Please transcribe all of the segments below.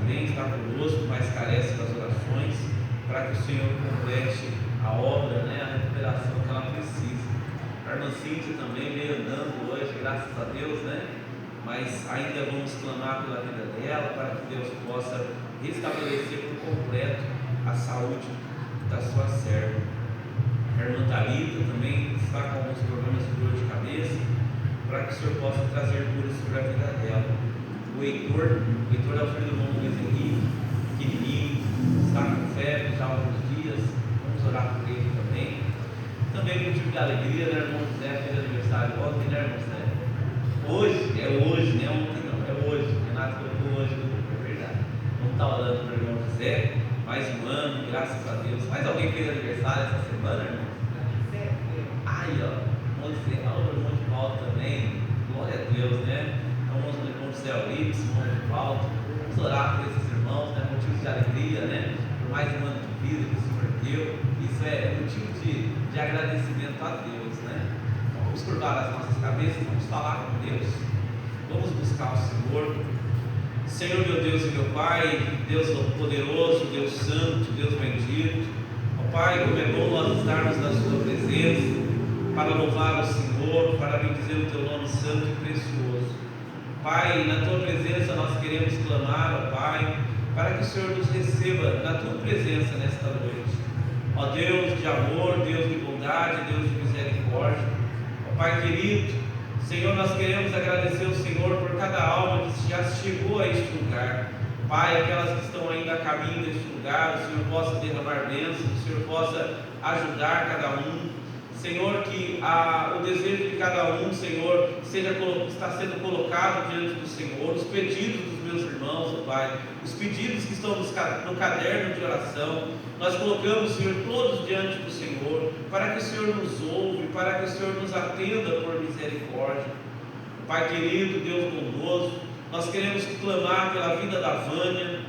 também está conosco, mas carece das orações, para que o Senhor complete a obra, a recuperação que ela precisa. A irmã Cíntia também veio andando hoje, graças a Deus, mas ainda vamos clamar pela vida dela, para que Deus possa restabelecer por completo a saúde da sua serva. A irmã Thalita também está com alguns problemas de dor de cabeça, para que o Senhor possa trazer cura sobre a vida dela. O Heitor é o filho do irmão Luiz Henrique, pequenininho, está com febre já há alguns dias, vamos orar por ele também. Também com motivo de alegria, irmão José fez aniversário ontem, irmão José? Hoje, ontem não, é hoje. Renato colocou hoje, é verdade. Vamos estar orando para o irmão José, mais um ano, graças a Deus. Mais alguém fez aniversário essa semana, irmão? Ai, irmão José, o irmão de Paulo também, glória a Deus, Vamos no irmão José Euripides, irmão de Paulo, vamos orar por esses irmãos, motivo de alegria, por mais um ano de vida que o Senhor deu. Isso é motivo de agradecimento a Deus, Então vamos curvar as nossas cabeças, vamos falar com Deus, vamos buscar o Senhor. Senhor, meu Deus e meu Pai, Deus poderoso, Deus santo, Deus bendito, ó Pai, como é bom nós estarmos na Sua presença, para louvar o Senhor, para bendizer o Teu nome santo e precioso. Pai, na Tua presença nós queremos clamar, ó Pai, para que o Senhor nos receba na Tua presença nesta noite. Ó Deus de amor, Deus de bondade, Deus de misericórdia, ó Pai querido, Senhor, nós queremos agradecer ao Senhor por cada alma que já chegou a este lugar. Pai, aquelas que estão ainda a caminho deste lugar, o Senhor possa derramar bênçãos, o Senhor possa ajudar cada um. Senhor, que o desejo de cada um, Senhor, está sendo colocado diante do Senhor, os pedidos dos meus irmãos, ó Pai, os pedidos que estão no caderno de oração, nós colocamos, Senhor, todos diante do Senhor, para que o Senhor nos ouve, para que o Senhor nos atenda por misericórdia. Pai querido, Deus bondoso, nós queremos clamar pela vida da Vânia,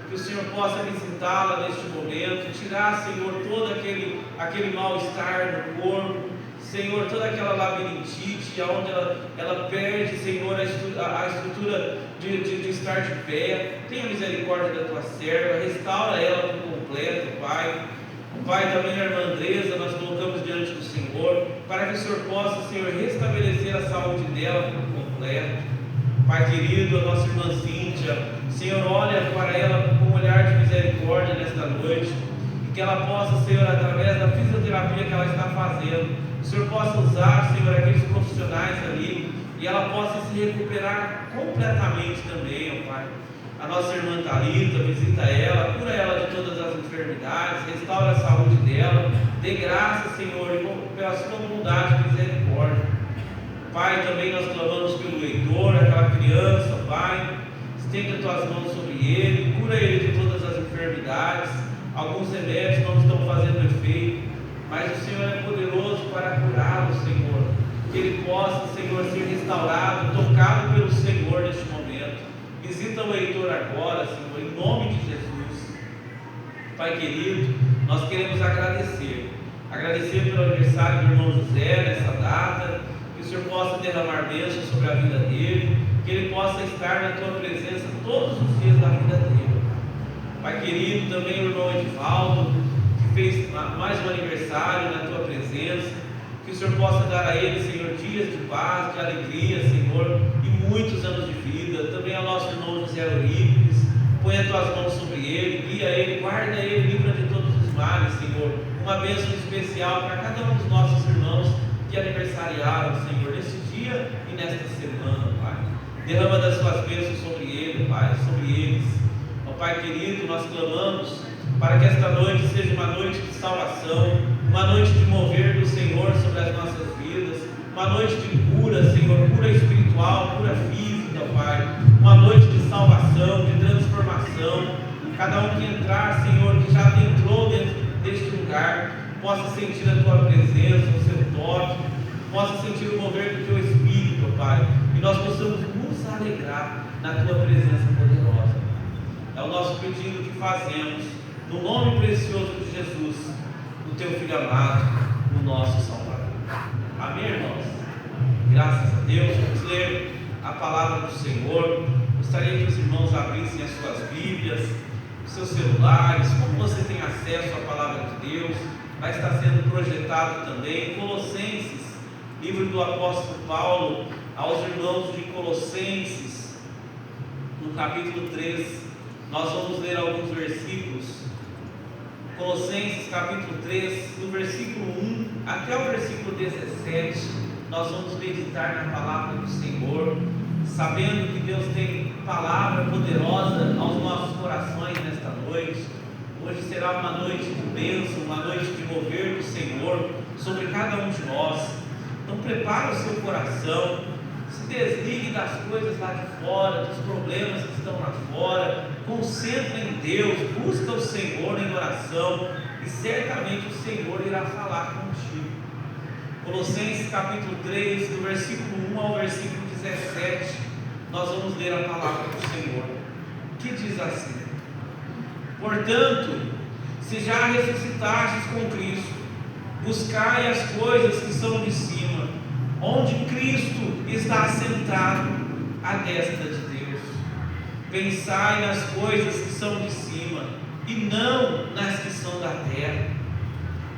que o Senhor possa visitá-la neste momento, tirar, Senhor, todo aquele mal-estar no corpo, Senhor, toda aquela labirintite, onde ela perde, Senhor, a estrutura de estar de pé. Tenha misericórdia da Tua serva, restaura ela por completo, Pai. Pai, também a irmã Andresa, nós colocamos diante do Senhor, para que o Senhor possa, Senhor, restabelecer a saúde dela por completo. Pai querido, a nossa irmã Cíntia, Senhor, olha para ela com um olhar de misericórdia nesta noite, e que ela possa, Senhor, através da fisioterapia que ela está fazendo, o Senhor possa usar, Senhor, aqueles profissionais ali, e ela possa se recuperar completamente também, ó Pai. A nossa irmã Thalita, visita ela, cura ela de todas as enfermidades, restaura a saúde dela, dê graça, Senhor, pela sua bondade e misericórdia. Pai, também nós clamamos pelo Heitor, aquela criança, Pai, estende as Tuas mãos sobre ele, cura ele de todas as enfermidades. Alguns remédios não estão fazendo efeito, mas o Senhor é poderoso para curá-lo, Senhor, que ele possa, Senhor, ser restaurado, tocado pelo Senhor neste momento. Visita o Heitor agora, Senhor, em nome de Jesus. Pai querido, nós queremos agradecer pelo aniversário do irmão José nessa data, que o Senhor possa derramar bênçãos sobre a vida dele, que ele possa estar na Tua presença todos os dias da vida dele. Pai querido, também o irmão Edivaldo, que fez mais um aniversário na Tua presença, que o Senhor possa dar a ele, Senhor, dias de paz, de alegria, Senhor, e muitos anos de vida. Também ao nosso irmão José Euripides, põe as Tuas mãos sobre ele, guia ele, guarda ele, livra de todos os males, Senhor. Uma bênção especial para cada um dos nossos irmãos que aniversariaram, Senhor, nesse dia e nesta semana, Pai. Derrama das Suas bênçãos sobre ele, Pai, sobre eles. Ó Pai querido, nós clamamos para que esta noite seja uma noite de salvação, uma noite de mover do Senhor sobre as nossas vidas, uma noite de cura, Senhor, cura espiritual, cura física, Pai, uma noite de salvação, de transformação. Cada um que entrar, Senhor, que já entrou dentro deste lugar, possa sentir a Tua presença, o Seu toque, possa sentir o mover do Teu Espírito, Pai, e nós possamos nos alegrar na Tua presença poderosa. É o nosso pedido que fazemos, no nome precioso de Jesus, do Teu Filho amado, o nosso Salvador. Amém, irmãos? Graças a Deus. Vamos ler a palavra do Senhor Gostaria que os irmãos abrissem as suas Bíblias, os seus celulares, como você tem acesso à palavra de Deus. Vai estar sendo projetado também Colossenses, livro do apóstolo Paulo aos irmãos de Colossenses, no capítulo 3. Nós vamos ler alguns versículos. Colossenses capítulo 3, do versículo 1 até o versículo 17, nós vamos meditar na palavra do Senhor, sabendo que Deus tem palavra poderosa aos nossos corações nesta noite. Hoje será uma noite de bênção, uma noite de mover do Senhor sobre cada um de nós. Então prepare o seu coração, se desligue das coisas lá de fora, dos problemas que estão lá fora, concentre em Deus, busca o Senhor em oração e certamente o Senhor irá falar contigo. Colossenses capítulo 3, do versículo 1 ao versículo 17, nós vamos ler a palavra do Senhor, que diz assim: portanto, se já ressuscitastes com Cristo, buscai as coisas que são de cima, onde Cristo está assentado à destra de Deus. Pensai nas coisas que são de cima, e não nas que são da terra,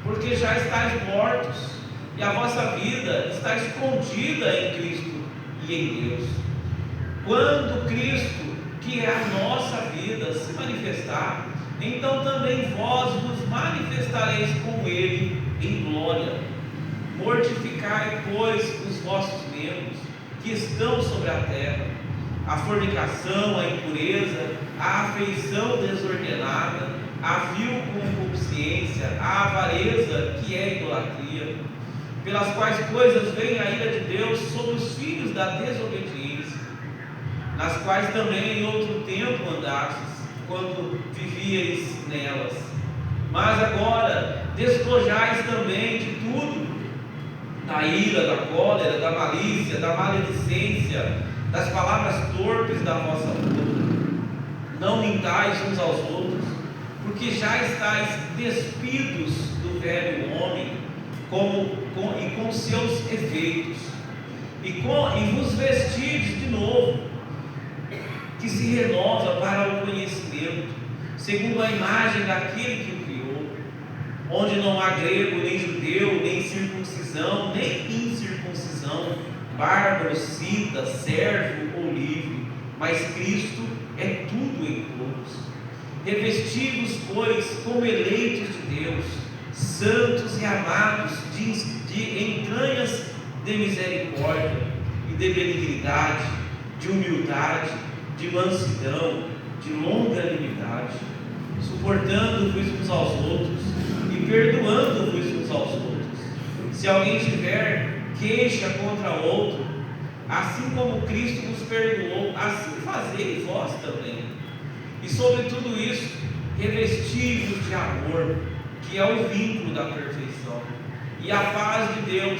porque já estáis mortos, e a vossa vida está escondida em Cristo e em Deus. Quando Cristo, que é a nossa vida, se manifestar, então também vós vos manifestareis com Ele em glória. Mortificai, pois, os vossos membros que estão sobre a terra: a fornicação, a impureza, a afeição desordenada, a vil concupiscência, a avareza, que é idolatria, pelas quais coisas vem a ira de Deus sobre os filhos da desobediência, nas quais também em outro tempo andastes, quando vivieis nelas. Mas agora despojais também de tudo: da ira, da cólera, da malícia, da maledicência, das palavras torpes da vossa boca. Não mintais uns aos outros, porque já estáis despidos do velho homem com seus efeitos, e vos vestirdes de novo, que se renova para o conhecimento, segundo a imagem daquele que o criou, onde não há grego, nem judeu, nem circuncisão, nem incircuncisão, bárbaro, cita, servo ou livre, mas Cristo é tudo em todos. Revesti-vos, pois, como eleitos de Deus, santos e amados, de entranhas de misericórdia e de benignidade, de humildade, de mansidão, de longanimidade, suportando-vos uns aos outros e perdoando-vos uns aos outros. Se alguém tiver queixa contra outro, assim como Cristo vos perdoou, assim fazei vós também. E sobre tudo isso, revesti-vos de amor, que é o vínculo da perfeição, e a paz de Deus,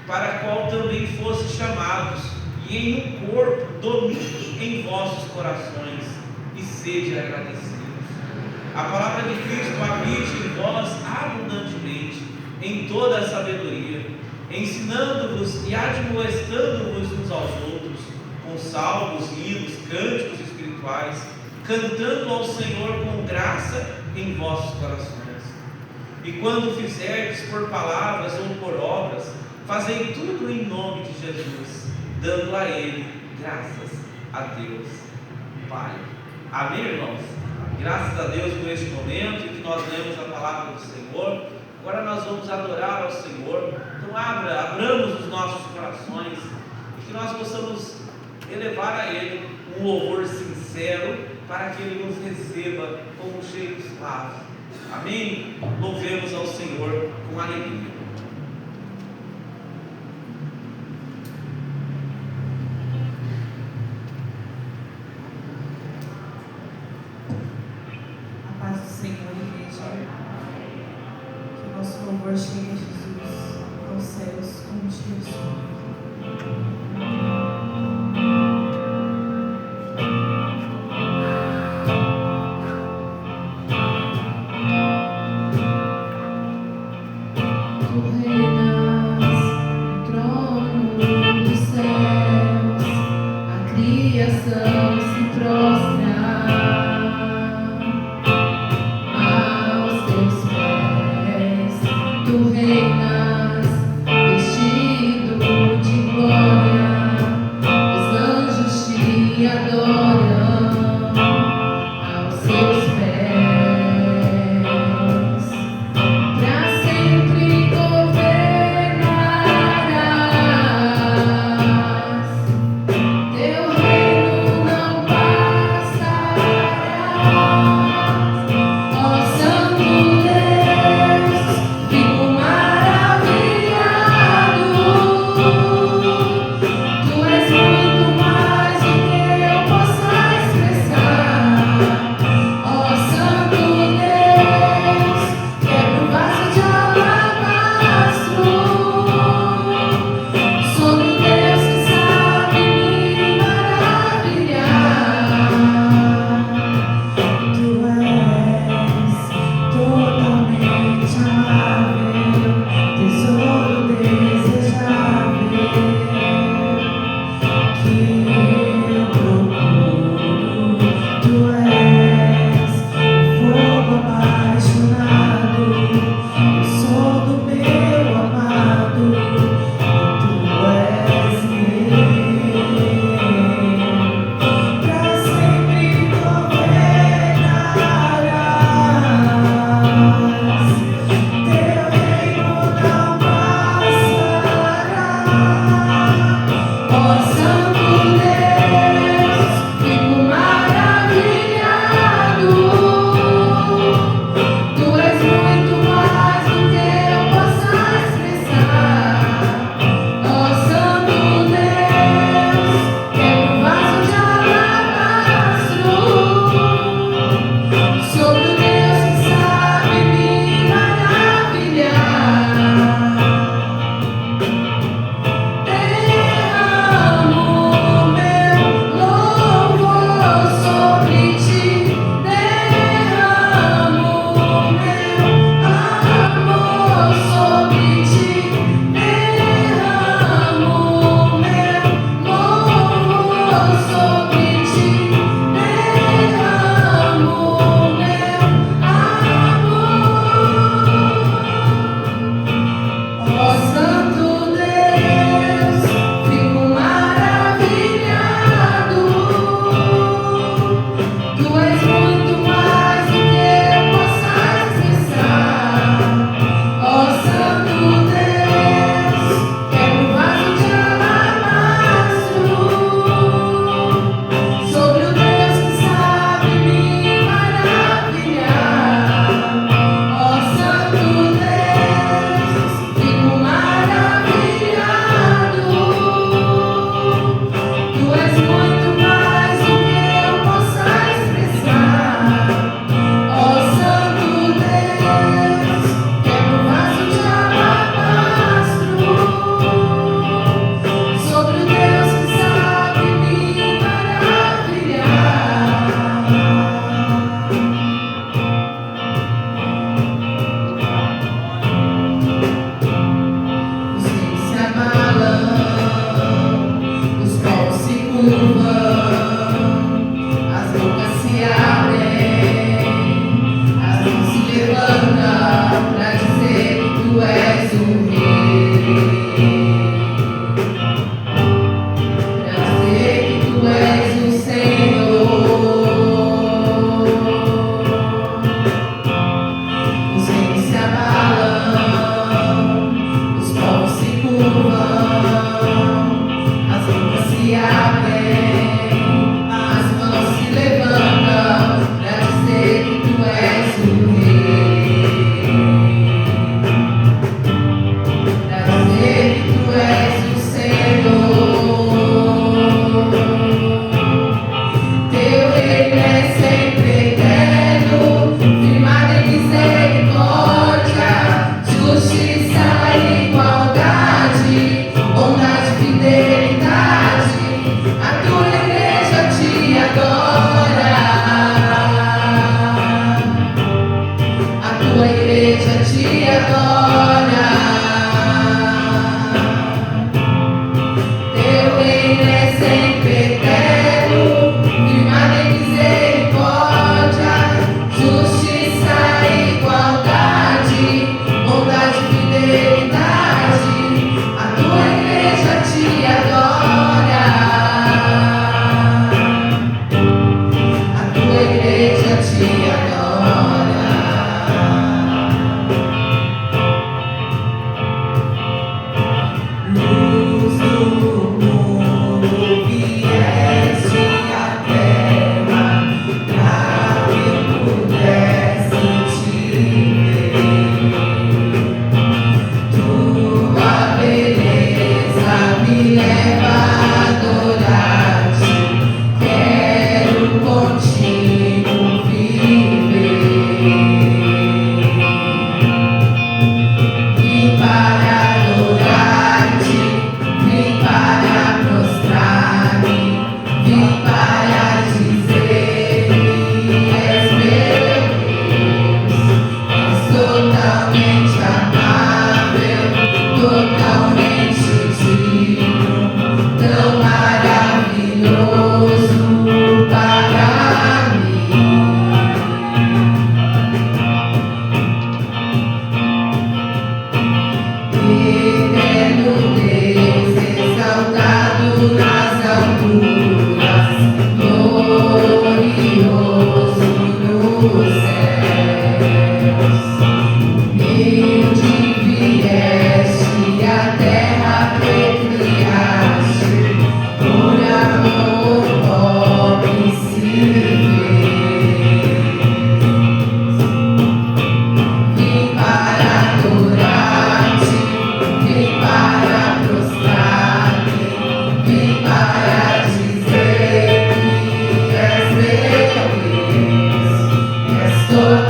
para a qual também fostes chamados, e em um corpo domine em vossos corações, e sede agradecidos. A palavra de Cristo habite em vós abundantemente, em toda a sabedoria, ensinando-vos e admoestando-vos uns aos outros, com salmos, hinos, cânticos espirituais, cantando ao Senhor com graça em vossos corações. E quando fizerdes por palavras ou por obras, fazei tudo em nome de Jesus, dando a Ele graças a Deus Pai. Amém, irmãos? Graças a Deus por este momento em que nós lemos a palavra do Senhor. Agora nós vamos adorar ao Senhor. Então abramos os nossos corações e que nós possamos elevar a Ele um louvor sincero, para que Ele nos receba como um cheiro suave. Amém? Louvemos ao Senhor com alegria. A paz do Senhor, igreja. Que o nosso louvor chegue a Jesus aos céus como Jesus. Criação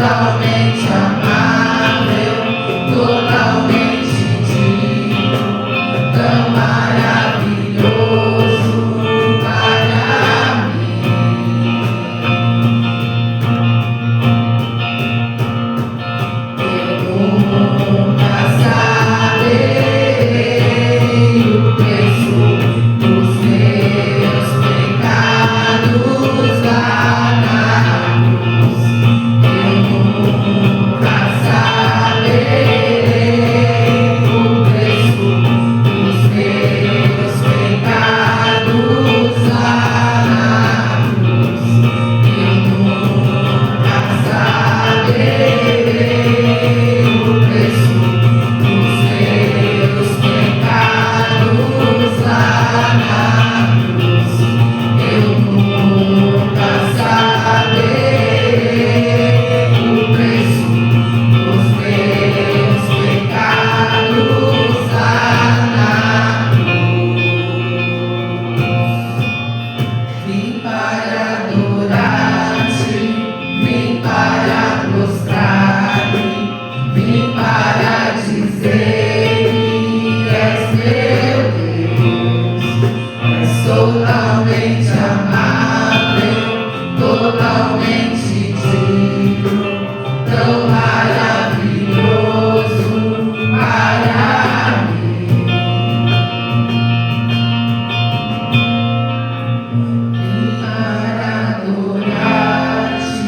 totalmente amável, totalmente digno, tão maravilhoso para mim. Eu nunca saberei o preço dos meus pecados lá na cruz. Eu nunca saberei o preço dos meus pecados lá na cruz. Eu nunca saberei o preço dos meus pecados lá na cruz. Eu nunca saberei o preço dos meus pecados lá na cruz. Vim para adorar-te, vim para prostrar-me, vim para dizer que és meu Deus. És totalmente amável, totalmente digno, tão maravilhoso para mim. Vim para adorar-te.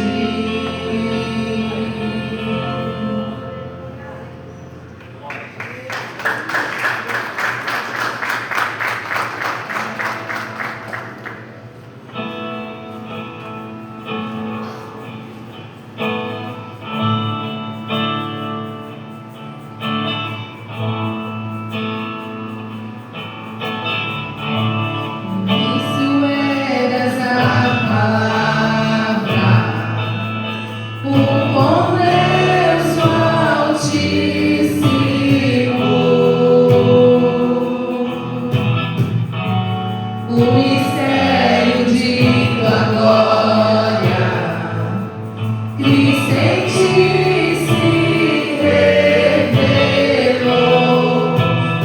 Isso eras a palavra, o bom Deus Altíssimo, o mistério de tua glória, Cristo em ti se revelou.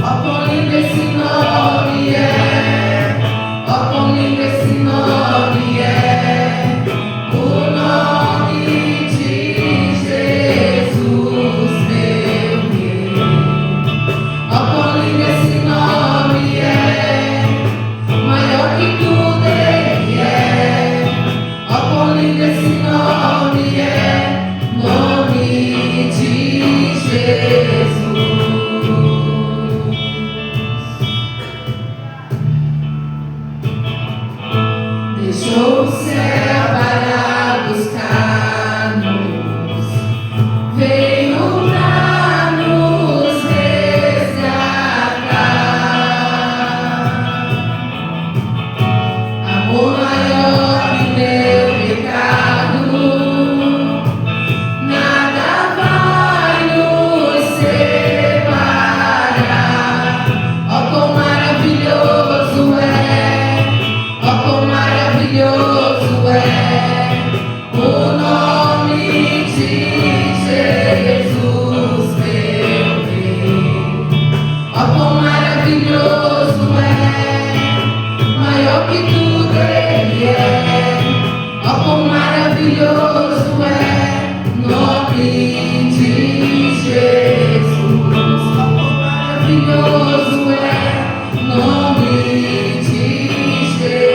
Ó, quão lindo esse nome é! Ó, quão lindo esse nome é! O nome de Jesus, meu Rei. Ó, quão lindo esse nome é! Maior que tudo ele é. Ó, quão lindo esse nome é! Nome de Jesus. Deixou o céu para buscar-nos, veio pra nos resgatar. Amor maior que meu pecado, nada vai nos separar. Ó, quão maravilhoso é! Ó, quão maravilhoso é o nome de Jesus, meu Rei. Ó, quão maravilhoso é! Maior que tudo ele é. Ó, quão maravilhoso é nome de Jesus. Ó, quão maravilhoso é nome de Jesus.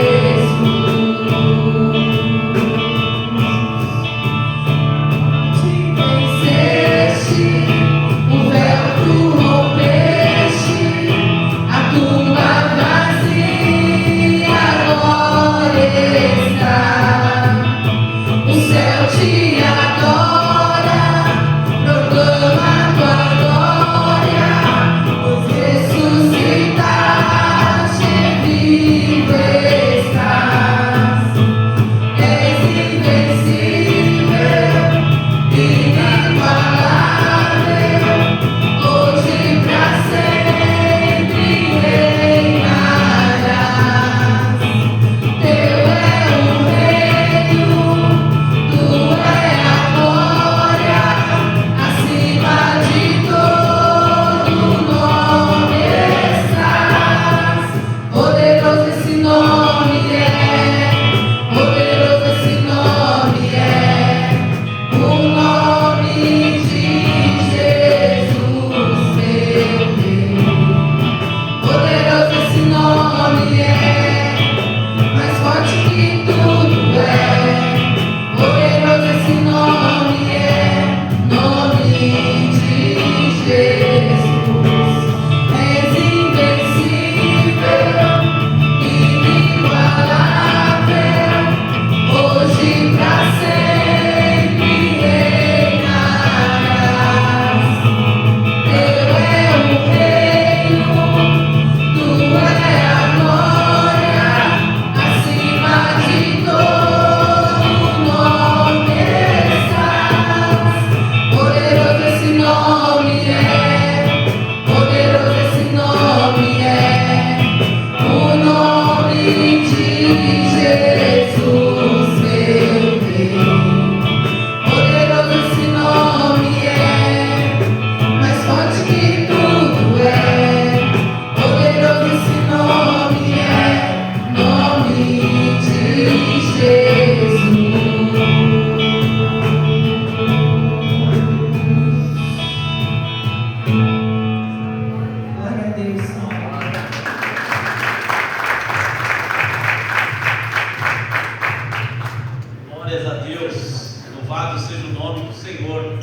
Louvado seja o nome do Senhor,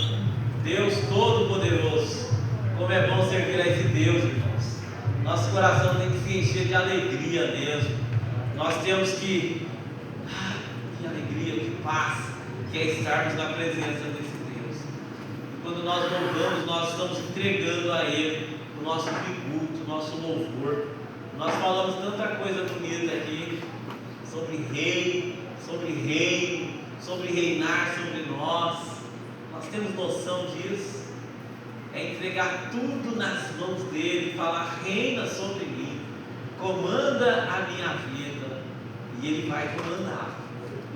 Deus Todo-Poderoso. Como é bom servir a esse Deus, irmãos. Nosso coração tem que se encher de alegria mesmo. Nós temos que alegria, que paz, que é estarmos na presença desse Deus. Quando nós louvamos, nós estamos entregando a Ele o nosso tributo, o nosso louvor. Nós falamos tanta coisa bonita aqui sobre rei, sobre reinar sobre nós. Nós temos noção disso. É entregar tudo nas mãos dele e falar: reina sobre mim, comanda a minha vida, e ele vai comandar.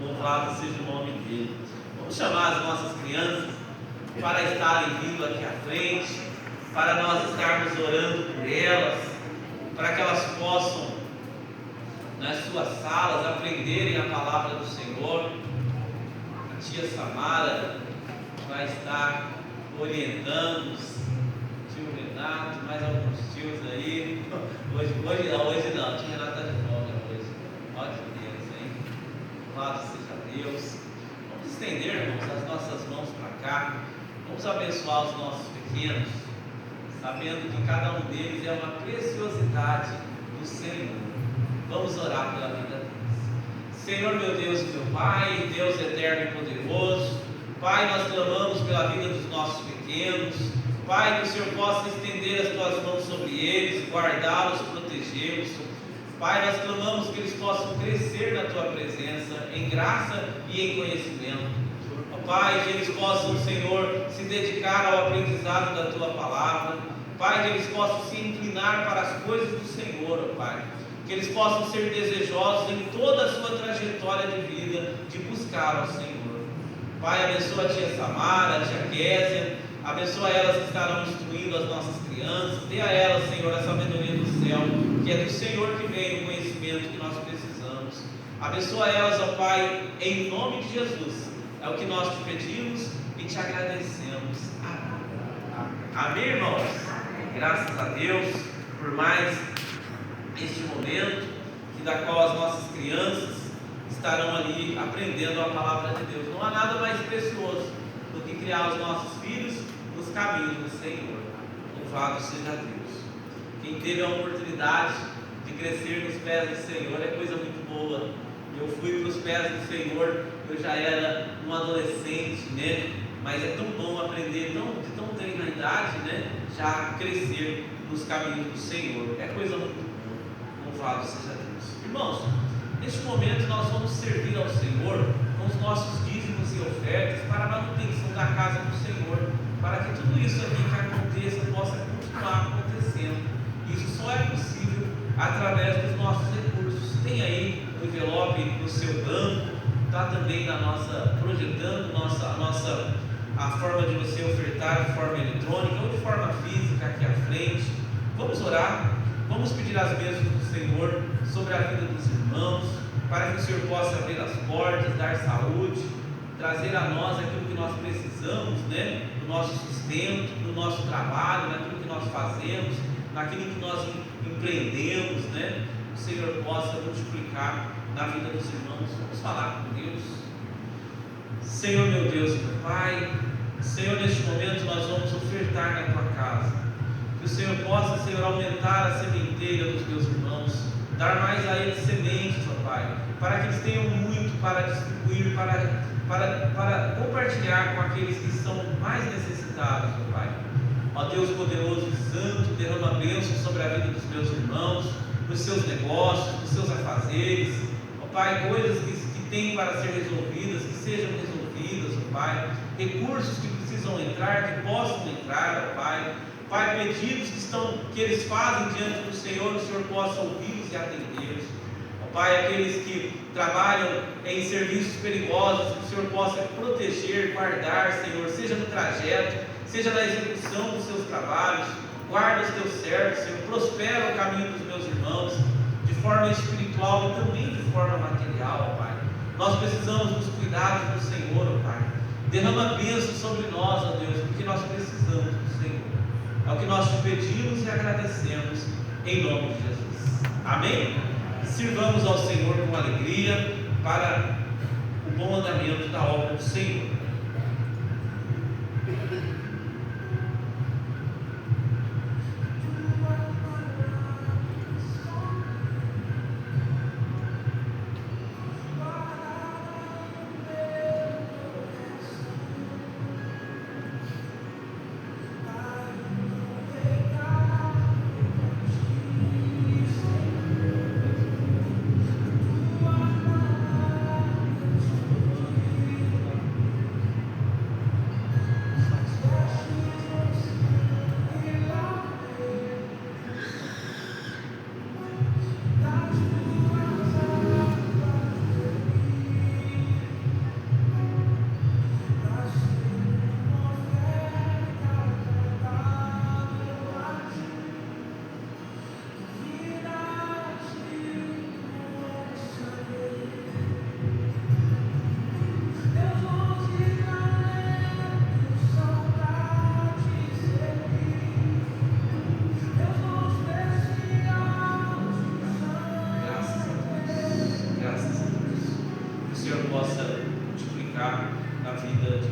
Louvado seja o nome dele. Vamos chamar as nossas crianças para estarem vindo aqui à frente, para nós estarmos orando por elas, para que elas possam, nas suas salas, aprenderem a palavra do Senhor. A tia Samara vai estar orientando-os, tio Renato, mais alguns tios aí. Hoje não, o tio Renato está de folga hoje. Olha que Deus, hein? Louvado seja Deus. Vamos estender, irmãos, as nossas mãos para cá. Vamos abençoar os nossos pequenos, sabendo que cada um deles é uma preciosidade do Senhor. Vamos orar pela vida deles. Senhor, meu Deus e meu Pai, Deus eterno e poderoso, Pai, nós clamamos pela vida dos nossos pequenos. Pai, que o Senhor possa estender as Tuas mãos sobre eles, guardá-los, protegê-los. Pai, nós clamamos que eles possam crescer na Tua presença, em graça e em conhecimento. Pai, que eles possam, Senhor, se dedicar ao aprendizado da Tua palavra. Pai, que eles possam se inclinar para as coisas do Senhor, Pai. Que eles possam ser desejosos em toda a sua trajetória de vida, de buscar ao Senhor. Pai, abençoa a tia Samara, a tia Késia, abençoa elas que estarão instruindo as nossas crianças. Dê a elas, Senhor, a sabedoria do céu, que é do Senhor que vem o conhecimento que nós precisamos. Abençoa elas, ó Pai, em nome de Jesus. É o que nós te pedimos e te agradecemos. Amém, irmãos? Graças a Deus por mais este momento, da qual as nossas crianças estarão ali aprendendo a palavra de Deus. Não há nada mais precioso do que criar os nossos filhos nos caminhos do Senhor. Louvado seja Deus. Quem teve a oportunidade de crescer nos pés do Senhor é coisa muito boa. Eu fui para os pés do Senhor, eu já era um adolescente, né? Mas é tão bom aprender, de tão tenra idade, né? Já crescer nos caminhos do Senhor. É coisa muito boa. Louvado seja Deus. Irmãos, neste momento nós vamos servir ao Senhor com os nossos dízimos e ofertas para a manutenção da casa do Senhor, para que tudo isso aqui que aconteça possa continuar acontecendo. Isso só é possível através dos nossos recursos. Tem aí o envelope no seu banco, está também na nossa, projetando a forma de você ofertar de forma eletrônica ou de forma física aqui à frente. Vamos orar, vamos pedir as bênçãos do Senhor sobre a vida dos irmãos, para que o Senhor possa abrir as portas, dar saúde, trazer a nós aquilo que nós precisamos, né? Do nosso sustento, do nosso trabalho, naquilo que nós fazemos, naquilo que nós empreendemos, né? O Senhor possa multiplicar na vida dos irmãos. Vamos falar com Deus. Senhor, meu Deus e meu Pai, Senhor, neste momento nós vamos ofertar na Tua casa. Que o Senhor possa, Senhor, aumentar a sementeira dos meus irmãos, dar mais a eles sementes, ó Pai, para que eles tenham muito para distribuir, para compartilhar com aqueles que são mais necessitados, ó Pai. Ó Deus poderoso e santo, derrama bênção sobre a vida dos meus irmãos, nos seus negócios, nos seus afazeres, ó Pai, coisas que têm para ser resolvidas, que sejam resolvidas, ó Pai, recursos que precisam entrar, que possam entrar, ó Pai. Pai, pedidos que eles fazem diante do Senhor, o Senhor possa ouvi-los e atendê-los. Ó Pai, aqueles que trabalham em serviços perigosos, que o Senhor possa proteger, guardar, Senhor, seja no trajeto, seja na execução dos seus trabalhos. Guarda os teus servos, Senhor, prospera o caminho dos meus irmãos, de forma espiritual e também de forma material, ó Pai. Nós precisamos dos cuidados do Senhor, ó Pai. Derrama bênção sobre nós, ó Deus, porque nós precisamos do Senhor. É o que nós te pedimos e agradecemos, em nome de Jesus. Amém? Sirvamos ao Senhor com alegria para o bom andamento da obra do Senhor.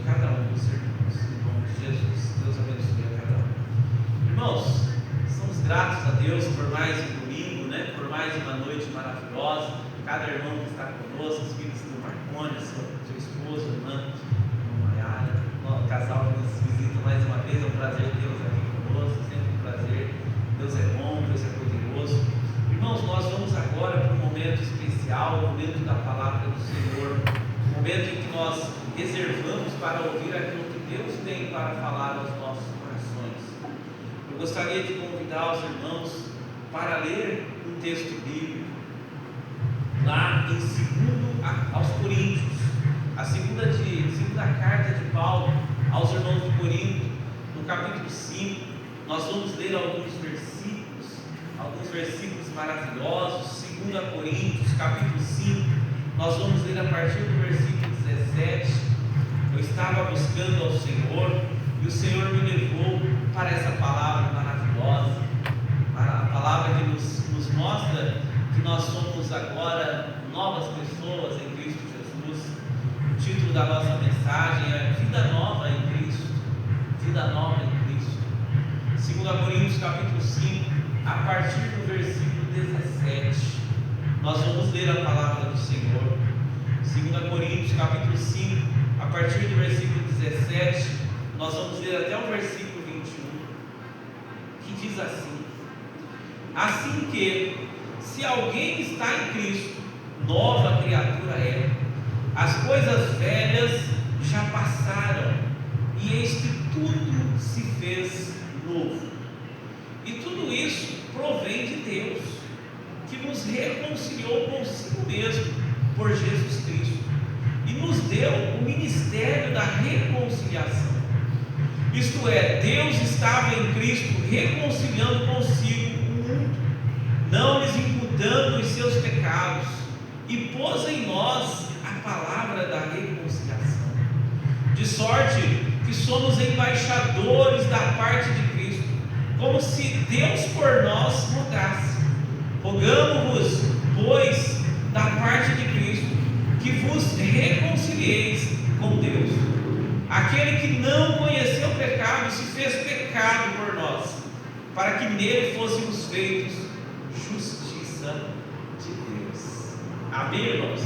cada um dos irmãos. Em nome de Jesus, Deus abençoe a cada um. Irmãos, somos gratos a Deus por mais um domingo, né? Por mais uma noite maravilhosa. Cada irmão que está conosco, os filhos do Marconi, seu esposo, irmã Maiara, o casal que nos visita mais uma vez. É um prazer tê-los aqui conosco, sempre um prazer. Deus é bom, Deus é poderoso. Irmãos, nós vamos agora para um momento especial, o momento da palavra do Senhor, um momento em que nós reservamos para ouvir aquilo que Deus tem para falar aos nossos corações. Eu gostaria de convidar os irmãos para ler um texto bíblico lá em 2 aos Coríntios, a segunda carta de Paulo aos irmãos de Corinto, no capítulo 5. Nós vamos ler alguns versículos maravilhosos. 2 Coríntios, capítulo 5, nós vamos ler a partir do versículo 17. Eu estava buscando ao Senhor e o Senhor me levou para essa palavra maravilhosa, a palavra que nos mostra que nós somos agora novas pessoas em Cristo Jesus. O título da nossa mensagem é Vida Nova em Cristo. Vida Nova em Cristo. 2 Coríntios capítulo 5, a partir do versículo 17, nós vamos ler a palavra do Senhor. 2 Coríntios capítulo 5, a partir do versículo 17, nós vamos ler até o versículo 21, que diz assim: assim que, se alguém está em Cristo, nova criatura é. As coisas velhas já passaram, e eis que tudo se fez novo. E tudo isso provém de Deus, que nos reconciliou consigo mesmo por Jesus Cristo e nos deu o ministério da reconciliação. Isto é, Deus estava em Cristo reconciliando consigo o mundo, não lhes imputando os seus pecados, e pôs em nós a palavra da reconciliação, de sorte que somos embaixadores da parte de Cristo, como se Deus por nós rogasse. Rogamo-vos, pois, da parte de Cristo, que vos reconcilieis com Deus. Aquele que não conheceu o pecado se fez pecado por nós, para que nele fôssemos feitos justiça de Deus. Amém, irmãos?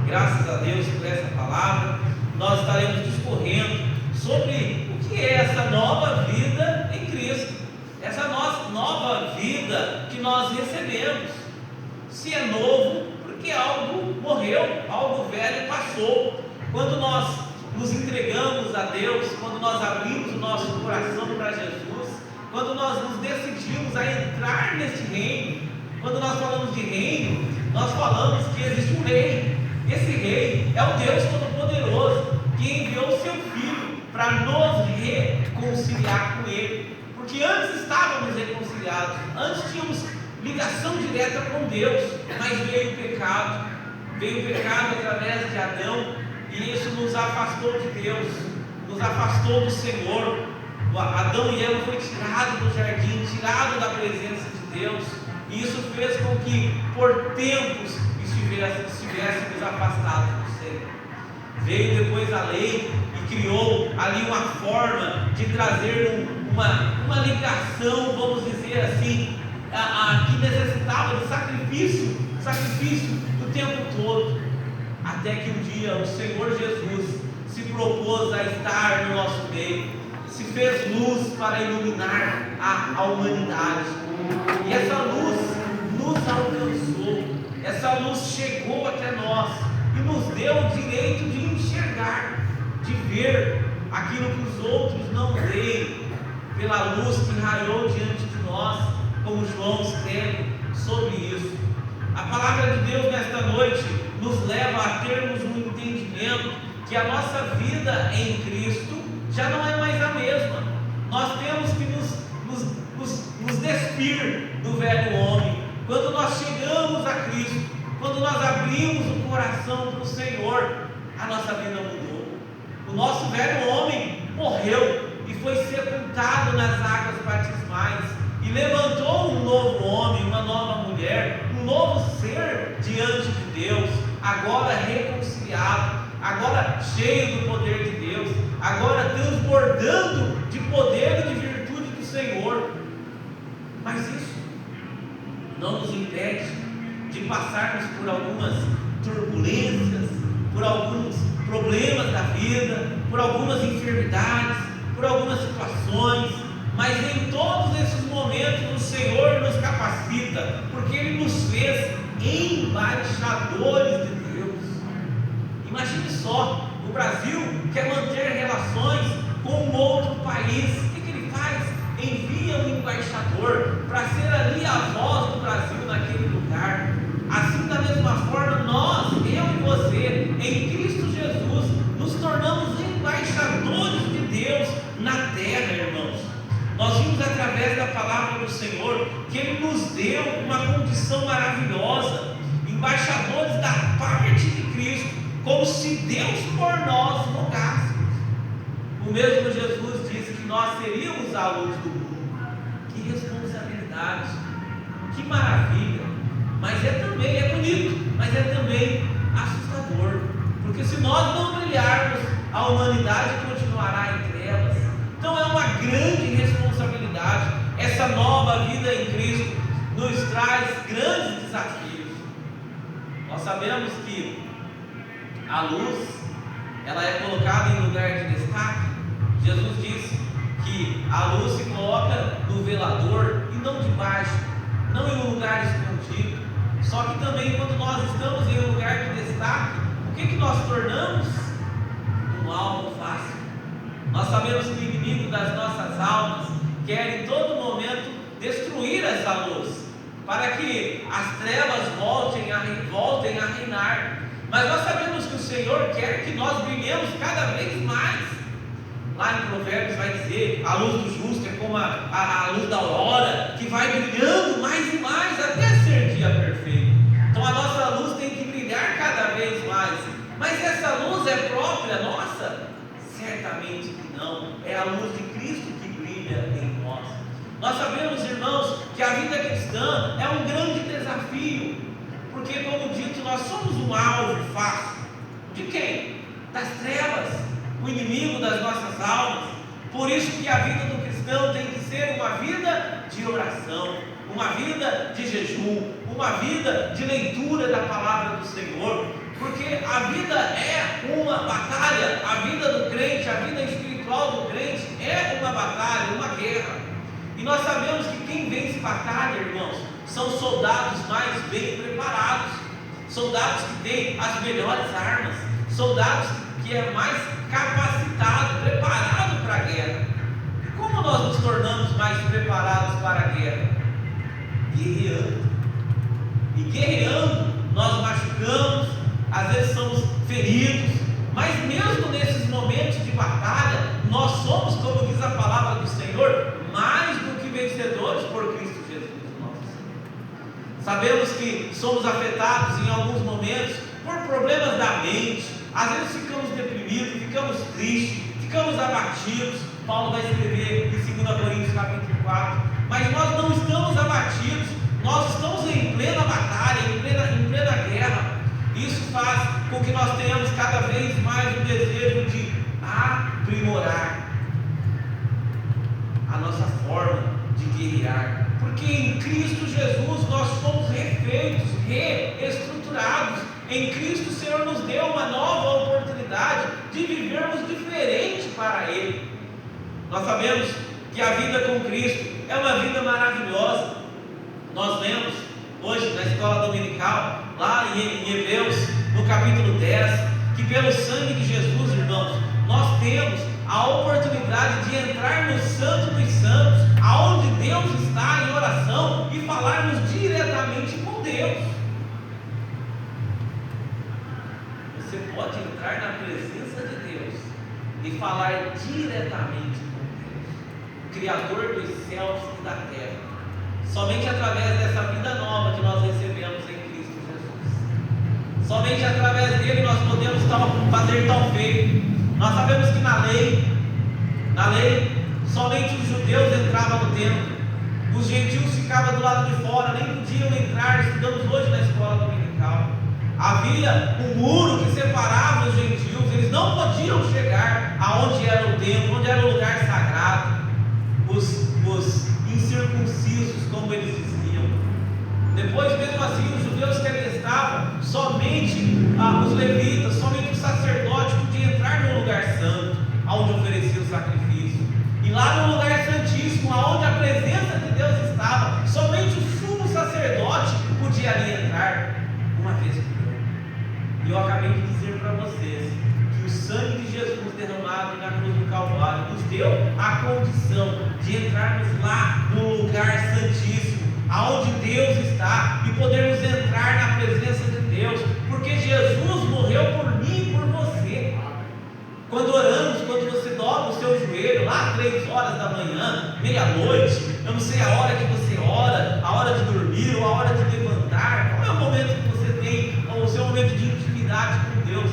Graças a Deus por essa palavra. Nós estaremos discorrendo sobre o que é essa nova vida em Cristo, essa nossa nova vida que nós recebemos. Se é novo, porque algo morreu, algo velho passou. Quando nós nos entregamos a Deus, quando nós abrimos o nosso coração para Jesus, quando nós nos decidimos a entrar neste reino, quando nós falamos de reino, nós falamos que existe um rei. Esse rei é o Deus Todo-Poderoso, que enviou o seu Filho para nos reconciliar com Ele. Porque antes estávamos reconciliados, antes tínhamos ligação direta com Deus, mas veio o pecado através de Adão, e isso nos afastou de Deus, nos afastou do Senhor. Adão e Eva foi tirado do jardim, tirado da presença de Deus, e isso fez com que por tempos estivéssemos afastados do Senhor. Veio depois a lei e criou ali uma forma de trazer uma ligação, vamos dizer assim, que necessitava de sacrifício o tempo todo, até que um dia o Senhor Jesus se propôs a estar no nosso meio, se fez luz para iluminar a humanidade, e essa luz nos alcançou, essa luz chegou até nós e nos deu o direito de enxergar, de ver aquilo que os outros não veem, pela luz que raiou diante de nós, como João escreve sobre isso. A palavra de Deus nesta noite nos leva a termos um entendimento que a nossa vida em Cristo já não é mais a mesma. Nós temos que nos despir do velho homem. Quando nós chegamos a Cristo, quando nós abrimos o coração para o Senhor, a nossa vida mudou. O nosso velho homem morreu e foi sepultado nas águas batismais, e levantou um novo homem, uma nova mulher, um novo ser diante de Deus, agora reconciliado, agora cheio do poder de Deus, transbordando de poder e de virtude do Senhor. Mas isso não nos impede de passarmos por algumas turbulências, por alguns problemas da vida, por algumas enfermidades, por algumas situações, mas em todos esses momentos o Senhor nos capacita, porque Ele nos fez embaixadores de Deus. Imagine só, o Brasil quer manter relações com um outro país. O que ele faz? Envia um embaixador para ser ali a voz do Brasil naquele lugar. Assim, da mesma forma, nós, eu e você, em Cristo Jesus, nos tornamos embaixadores de Deus na terra, irmãos. Nós vimos através da palavra do Senhor que Ele nos deu uma condição maravilhosa, embaixadores da parte de Cristo, como se Deus por nós rogássemos. O mesmo Jesus disse que nós seríamos a luz do mundo. Que responsabilidade, que maravilha! Mas é bonito, mas é também assustador, porque se nós não brilharmos, a humanidade continuará em trevas. Então é uma grande responsabilidade. Essa nova vida em Cristo nos traz grandes desafios. Nós sabemos que a luz, ela é colocada em lugar de destaque. Jesus disse que a luz se coloca no velador e não debaixo, não em um lugar escondido. Só que também quando nós estamos em um lugar de destaque, o que nós tornamos? Um alvo fácil. Nós sabemos que o inimigo das nossas almas quer em todo momento destruir essa luz, para que as trevas voltem a reinar. Mas nós sabemos que o Senhor quer que nós brilhemos cada vez mais. Lá em Provérbios vai dizer: a luz do justo é como a luz da aurora, que vai brilhando mais e mais até ser dia perfeito. Então a nossa luz tem que brilhar cada vez mais. Mas essa luz é própria nossa? Certamente que não. É a luz de Cristo que brilha em nós. Nós sabemos, irmãos, que a vida cristã é um grande desafio, porque, como dito, nós somos um alvo fácil. De quem? Das trevas, o inimigo das nossas almas. Por isso que a vida do cristão tem que ser uma vida de oração, uma vida de jejum, uma vida de leitura da palavra do Senhor, porque a vida é uma batalha. A vida do crente, a vida espiritual do crente é uma batalha, uma guerra. E nós sabemos que quem vence batalha, irmãos, são soldados mais bem preparados, soldados que têm as melhores armas, soldados que é mais capacitado, preparado para a guerra. E como nós nos tornamos mais preparados para a guerra? Guerreando. E guerreando, nós machucamos, às vezes somos feridos, mas mesmo nesses momentos de batalha, nós somos, como diz a palavra do Senhor, mais do que vencedores por Cristo Jesus nosso Senhor. Sabemos que somos afetados em alguns momentos por problemas da mente. Às vezes ficamos deprimidos, ficamos tristes, ficamos abatidos. Paulo vai escrever em 2 Coríntios capítulo 4. Mas nós não estamos abatidos, nós estamos em plena batalha, em plena guerra. Isso faz com que nós tenhamos cada vez mais o desejo de aprimorar a nossa forma de guerrear, porque em Cristo Jesus nós somos refeitos, reestruturados. Em Cristo o Senhor nos deu uma nova oportunidade de vivermos diferente para Ele. Nós sabemos que a vida com Cristo é uma vida maravilhosa. Nós lemos hoje na escola dominical, lá em Hebreus, no capítulo 10, que pelo sangue de Jesus, irmãos, nós temos a oportunidade de entrar no Santo dos Santos, aonde Deus está em oração, e falarmos diretamente com Deus. Você pode entrar na presença de Deus e falar diretamente com Deus, Criador dos céus e da terra. Somente através dessa vida nova que nós recebemos em Cristo Jesus. Somente através dele nós podemos fazer tal feito. Nós sabemos que na lei, somente os judeus entravam no templo. Os gentios ficavam do lado de fora, nem podiam entrar. Estudamos hoje na escola dominical. Havia um muro que separava os gentios. Eles não podiam chegar aonde era o templo, onde era o lugar assim, os judeus que ali estavam, somente os levitas, somente o sacerdote podia entrar no lugar santo, onde oferecia o sacrifício. E lá no lugar santíssimo, onde a presença de Deus estava, somente o sumo sacerdote podia ali entrar uma vez por ano. E eu acabei de dizer para vocês que o sangue de Jesus derramado na cruz do Calvário nos deu a condição de entrarmos lá no lugar santíssimo, aonde Deus está, e podermos entrar na presença de Deus, porque Jesus morreu por mim e por você. Quando oramos, quando você dobra o seu joelho, lá 3 horas da manhã, meia-noite, eu não sei a hora que você ora, a hora de dormir ou a hora de levantar, qual é o momento que você tem, ou o seu momento de intimidade com Deus?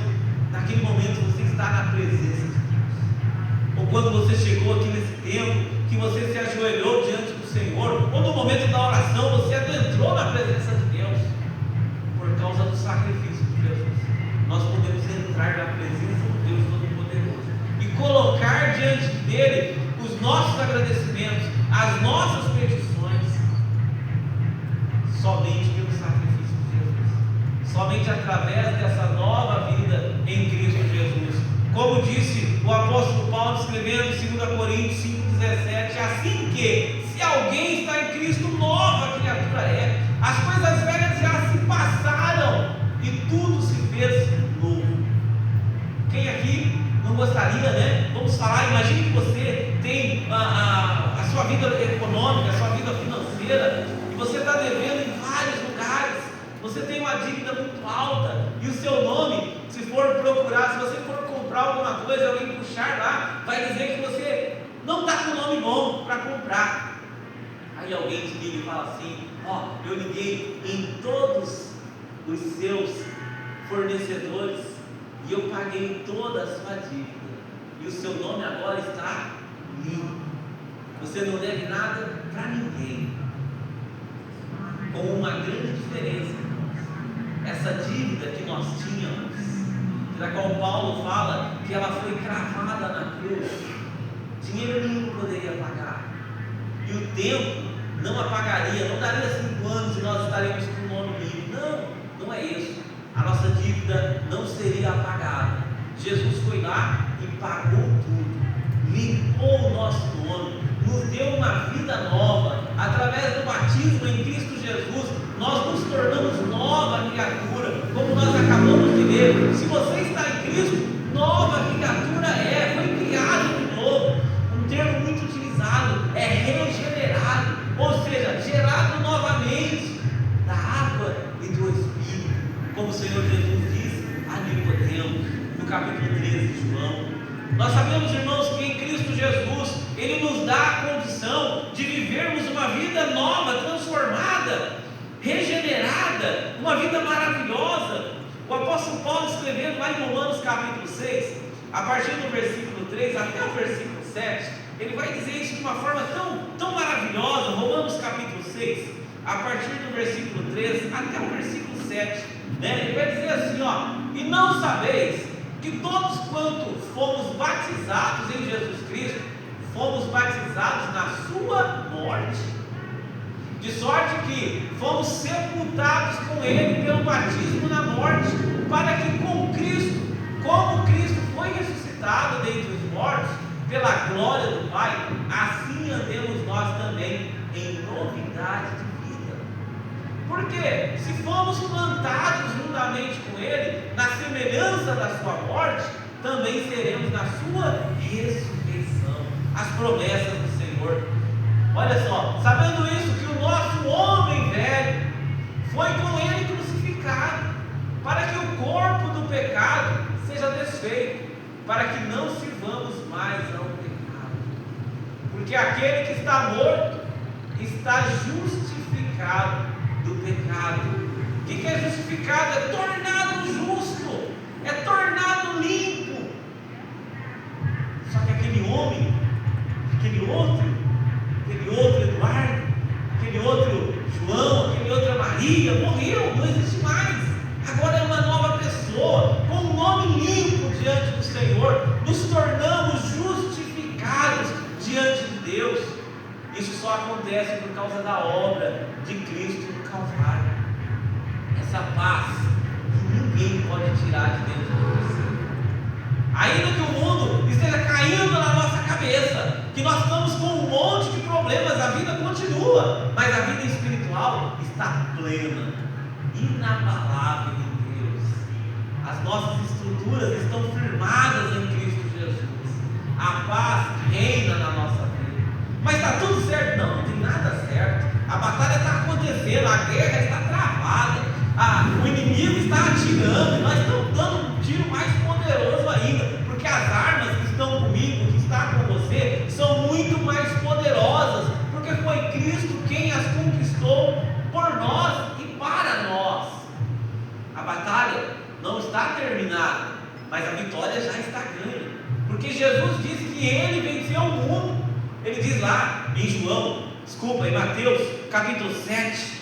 Naquele momento você está na presença de Deus. Ou quando você chegou aqui nesse tempo, que você se ajoelhou diante do Senhor, ou no momento da oração você adentrou na presença de Deus, por causa do sacrifício de Jesus, nós podemos entrar na presença de Deus Todo-Poderoso e colocar diante dele os nossos agradecimentos, as nossas petições, somente pelo sacrifício de Jesus, somente através dessa nova vida em Cristo Jesus. Como disse o apóstolo Paulo escrevendo em 2 Coríntios 5,17, assim que, se alguém está em Cristo, nova criatura é, as coisas velhas já se passaram e tudo se fez novo. Quem aqui não gostaria, né? Vamos falar, imagine que você tem a sua vida econômica, a sua vida financeira, e você está devendo em vários lugares, você tem uma dívida muito alta, e o seu nome, se for procurar, se você for comprar alguma coisa, alguém puxar lá, vai dizer que você não está com nome bom para comprar. Aí alguém te liga e fala assim: ó, eu liguei em todos os seus fornecedores e eu paguei toda a sua dívida, e o seu nome agora está limpo, você não deve nada para ninguém. Com uma grande diferença, essa dívida que nós tínhamos, da qual Paulo fala que ela foi cravada na cruz, dinheiro nenhum poderia pagar, e o tempo não apagaria, não daria 5 anos e nós estaremos com o nome limpo. Não é isso. A nossa dívida não seria apagada. Jesus foi lá e pagou tudo, limpou o nosso nome, nos deu uma vida nova. Através do batismo em Cristo Jesus, nós nos tornamos nova criatura, como nós acabamos de ler. Se você está em Cristo, nova criatura é, foi criado de novo. Um termo muito utilizado é regenerado, ou seja, gerado novamente da água e do Espírito, como o Senhor Jesus disse a Nicodemos, no capítulo 13 de João. Nós sabemos, irmãos, que em Cristo Jesus, Ele nos dá a condição de vivermos uma vida nova, transformada, regenerada, uma vida maravilhosa. O apóstolo Paulo, escrevendo lá em Romanos capítulo 6, a partir do versículo 3 até o versículo 7, ele vai dizer isso de uma forma tão maravilhosa. Romanos capítulo 6, a partir do versículo 3 até o versículo 7, né? Ele vai dizer assim, ó: e não sabeis que todos quanto fomos batizados em Jesus Cristo, fomos batizados na sua morte, de sorte que fomos sepultados com Ele pelo batismo na morte, para que com Cristo, como Cristo foi ressuscitado dentre os mortos, pela glória do Pai, assim andemos nós também em novidade de vida. Porque se fomos plantados juntamente com Ele, na semelhança da sua morte, também seremos na sua ressurreição. As promessas do Senhor. Olha só, sabendo isso, que o nosso homem velho foi com Ele crucificado, para que o corpo do pecado seja desfeito, para que não sirvamos mais ao pecado. Porque aquele que está morto está justificado do pecado. O que é justificado? É tornado justo, é tornado limpo. Só que aquele homem, aquele outro Eduardo, aquele outro João, aquele outro Maria, morreu, não existe mais. Agora é uma nova pessoa, com um nome limpo diante do Senhor. Nos tornamos justificados diante de Deus. Isso só acontece por causa da obra de Cristo no Calvário. essa paz que ninguém pode tirar de dentro de você. Ainda que o mundo esteja caindo na nossa cabeça, que nós estamos com um monte de problemas, a vida continua, mas a vida espiritual está plena, inabalável em Deus. As nossas estruturas estão firmadas em Cristo Jesus. A paz reina na nossa vida. Mas está tudo certo? Não, não tem nada certo. A batalha está acontecendo, a guerra está travada, o inimigo está atirando, e nós estamos dando um tiro mais poderoso ainda, porque as armas que estão comigo, que está com você, são muito mais poderosas, porque foi Cristo quem as conquistou por nós e para nós. A batalha não está terminada, mas a vitória já está ganha, porque Jesus disse que Ele venceu o mundo. Ele diz lá em Mateus capítulo 7,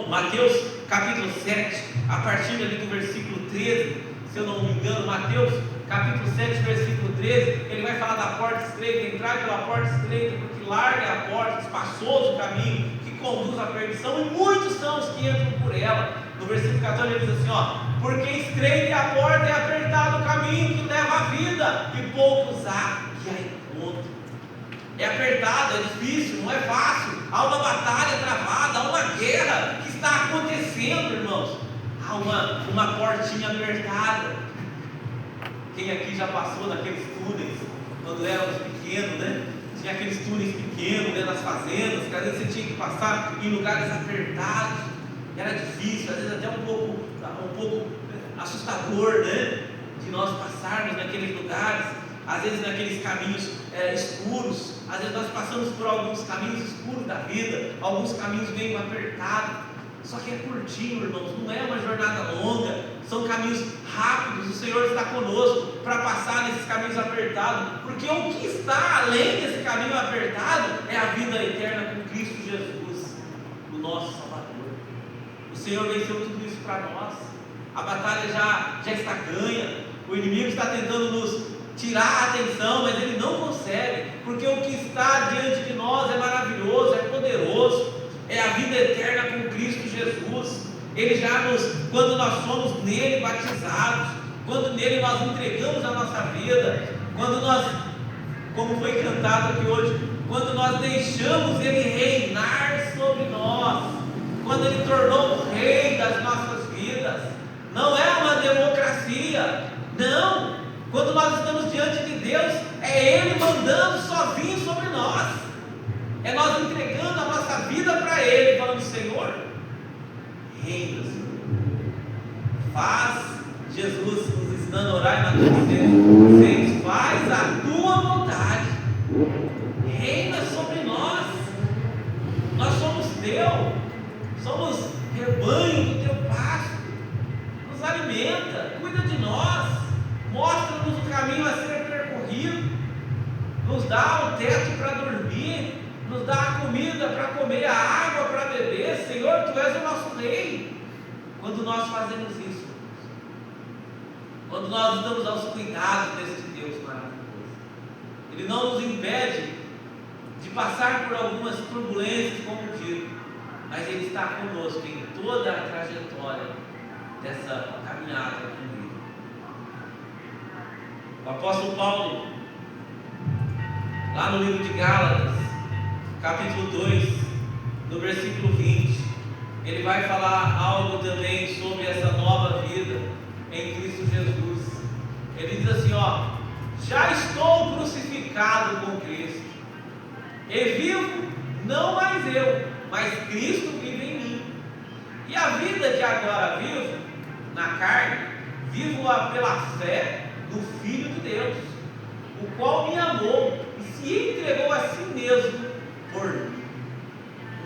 Mateus capítulo 7, a partir ali do versículo 13, se eu não me engano, Mateus capítulo 7, versículo 13, ele vai falar da porta estreita, entrar pela porta estreita, porque larga é a porta, espaçoso o caminho que conduz à perdição, e muitos são os que entram por ela. No versículo 14 ele diz assim, porque estreita é a porta e apertado o caminho que leva à vida, e poucos há que a encontrem. É apertado, é difícil, não é fácil. Há uma batalha travada, há uma guerra que está acontecendo, irmãos. Há uma portinha apertada. Quem aqui já passou naqueles túneis, quando éramos pequenos, né? Tinha aqueles túneis pequenos dentro das fazendas, que às vezes você tinha que passar em lugares apertados. Era difícil, às vezes até um pouco assustador, né? De nós passarmos naqueles lugares, às vezes naqueles caminhos escuros. Às vezes nós passamos por alguns caminhos escuros da vida, alguns caminhos meio apertados, só que é curtinho, irmãos, não é uma jornada longa, são caminhos rápidos. O Senhor está conosco para passar nesses caminhos apertados, porque o que está além desse caminho apertado é a vida eterna com Cristo Jesus, o nosso Salvador. O Senhor venceu tudo isso para nós, a batalha já está ganha. O inimigo está tentando nos tirar a atenção, mas ele não consegue, porque o que está diante de nós é maravilhoso, é poderoso, é a vida eterna com Cristo Jesus. Ele quando nós somos nele batizados, quando nele nós entregamos a nossa vida, quando nós, como foi cantado aqui hoje, quando nós deixamos ele reinar sobre nós, quando ele tornou o rei das nossas vidas, não é uma democracia, não. Quando nós estamos diante de Deus, é Ele mandando sozinho sobre nós, é nós entregando a nossa vida para Ele, falando: Senhor, reina, Senhor. Faz, Jesus nos ensinando a orar e na Senhor, faz a tua vontade, reina sobre nós. Nós somos teu, somos rebanho do teu pasto, nos alimenta, cuida de nós, mostra-nos o caminho a ser percorrido, nos dá o teto para dormir, nos dá a comida para comer, a água para beber. Senhor, Tu és o nosso Rei. Quando nós fazemos isso, quando nós estamos aos cuidados deste Deus maravilhoso, Ele não nos impede de passar por algumas turbulências, como digo, mas Ele está conosco em toda a trajetória dessa caminhada comigo. O apóstolo Paulo, lá no livro de Gálatas, capítulo 2, no versículo 20, ele vai falar algo também sobre essa nova vida em Cristo Jesus. Ele diz assim: já estou crucificado com Cristo, e vivo não mais eu, mas Cristo vive em mim. E a vida que agora vivo na carne, vivo-a pela fé do Filho de Deus, o qual me amou e se entregou a si mesmo por mim.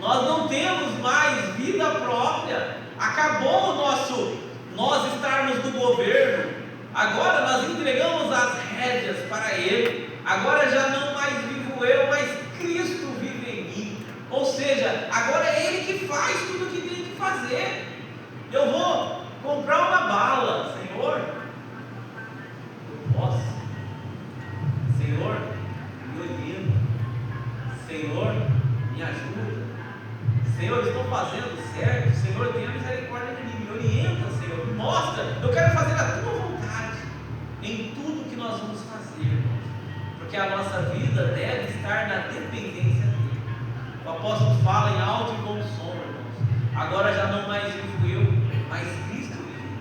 Nós não temos mais vida própria, acabou nós estarmos no governo, agora nós entregamos as rédeas para Ele, agora já não mais vivo eu, mas Cristo vive em mim. Ou seja, agora é Ele que faz tudo o que tem que fazer. Eu vou comprar uma bala, Senhor, posso? Senhor, me orienta. Senhor, me ajuda. Senhor, eu estou fazendo certo. Senhor, tenha misericórdia de mim. Me orienta, Senhor. Me mostra. Eu quero fazer a tua vontade em tudo que nós vamos fazer, irmãos. Porque a nossa vida deve estar na dependência dele. O apóstolo fala em alto e bom som, irmãos. Agora já não mais vivo eu, mas Cristo vive.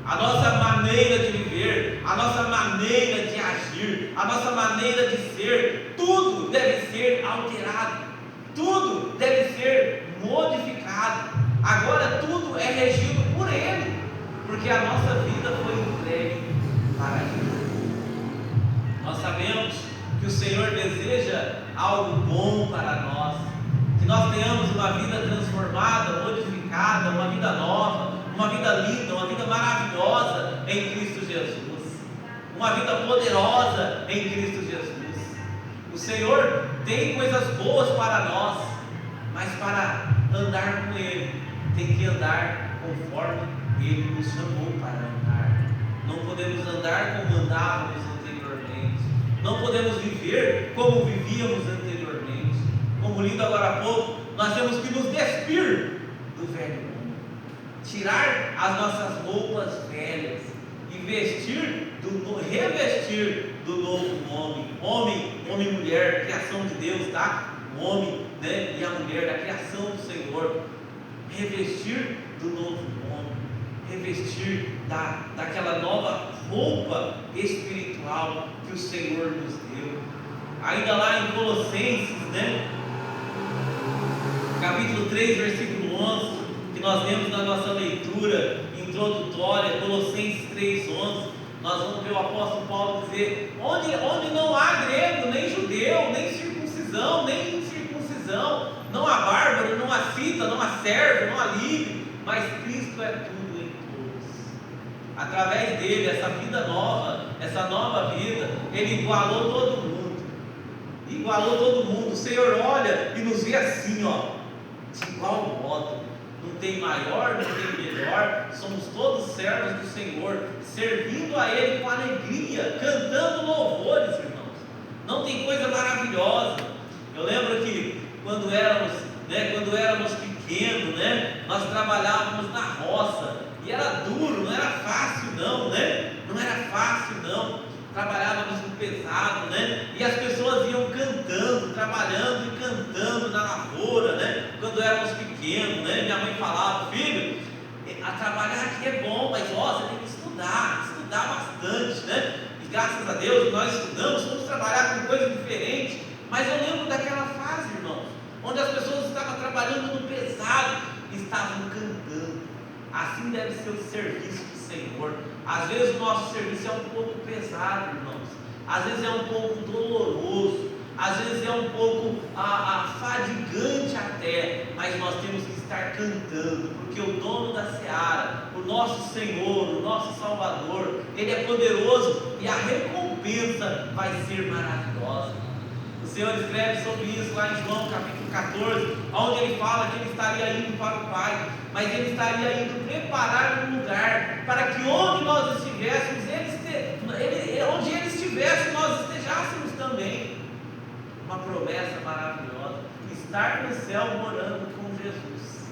A nossa maneira de viver, a nossa maneira de agir, a nossa maneira de ser, tudo deve ser alterado, tudo deve ser modificado. Agora tudo é regido por Ele, porque a nossa vida foi entregue para Ele. Nós sabemos que o Senhor deseja algo bom para nós, que nós tenhamos uma vida transformada, modificada, uma vida nova, uma vida linda, uma vida maravilhosa em Cristo Jesus, uma vida poderosa em Cristo Jesus. O Senhor tem coisas boas para nós, mas para andar com Ele, tem que andar conforme Ele nos chamou para andar. Não podemos andar como andávamos anteriormente, não podemos viver como vivíamos anteriormente. Como lido agora há pouco, nós temos que nos despir do velho homem, tirar as nossas roupas velhas e revestir do novo homem e mulher, criação de Deus, tá? O homem, né, e a mulher, da criação do Senhor, revestir do novo homem, revestir daquela nova roupa espiritual que o Senhor nos deu. Ainda lá em Colossenses, né, capítulo 3, versículo 11, que nós lemos na nossa leitura introdutória, Colossenses 3:11, nós vamos ver o apóstolo Paulo dizer: onde não há grego, nem judeu, nem circuncisão, nem incircuncisão, não há bárbaro, não há cita, não há servo, não há livre, mas Cristo é tudo em todos. Através dele, essa vida nova, essa nova vida, ele igualou todo mundo. O Senhor olha e nos vê assim, ó, de igual modo. Não tem maior, não tem melhor, somos todos servos do Senhor, servindo a Ele com alegria, cantando louvores, irmãos. Não tem coisa maravilhosa. Eu lembro que quando éramos pequenos, né, nós trabalhávamos na roça, e era duro, não era fácil não, né? Não era fácil não. Trabalhávamos no pesado, né? E as pessoas iam cantando, trabalhando e cantando na lavoura, né? Quando éramos pequenos, né? Minha mãe falava: filho, a trabalhar aqui é bom, mas ó, você tem que estudar bastante, né? E graças a Deus nós estudamos, vamos trabalhar com coisa diferente. Mas eu lembro daquela fase, irmãos, onde as pessoas estavam trabalhando no pesado e estavam cantando. Assim deve ser o serviço do Senhor. Às vezes o nosso serviço é um pouco pesado, irmãos. Às vezes é um pouco doloroso. Às vezes é um pouco fadigante até. Mas nós temos que estar cantando, porque o dono da seara, o nosso Senhor, o nosso Salvador, Ele é poderoso e a recompensa vai ser maravilhosa. O Senhor escreve sobre isso lá em João capítulo 14, onde Ele fala que Ele estaria indo para o Pai, mas Ele estaria indo preparar um lugar para que onde nós estivéssemos, onde Ele estivesse, nós estejássemos também. Uma promessa maravilhosa: estar no céu morando com Jesus.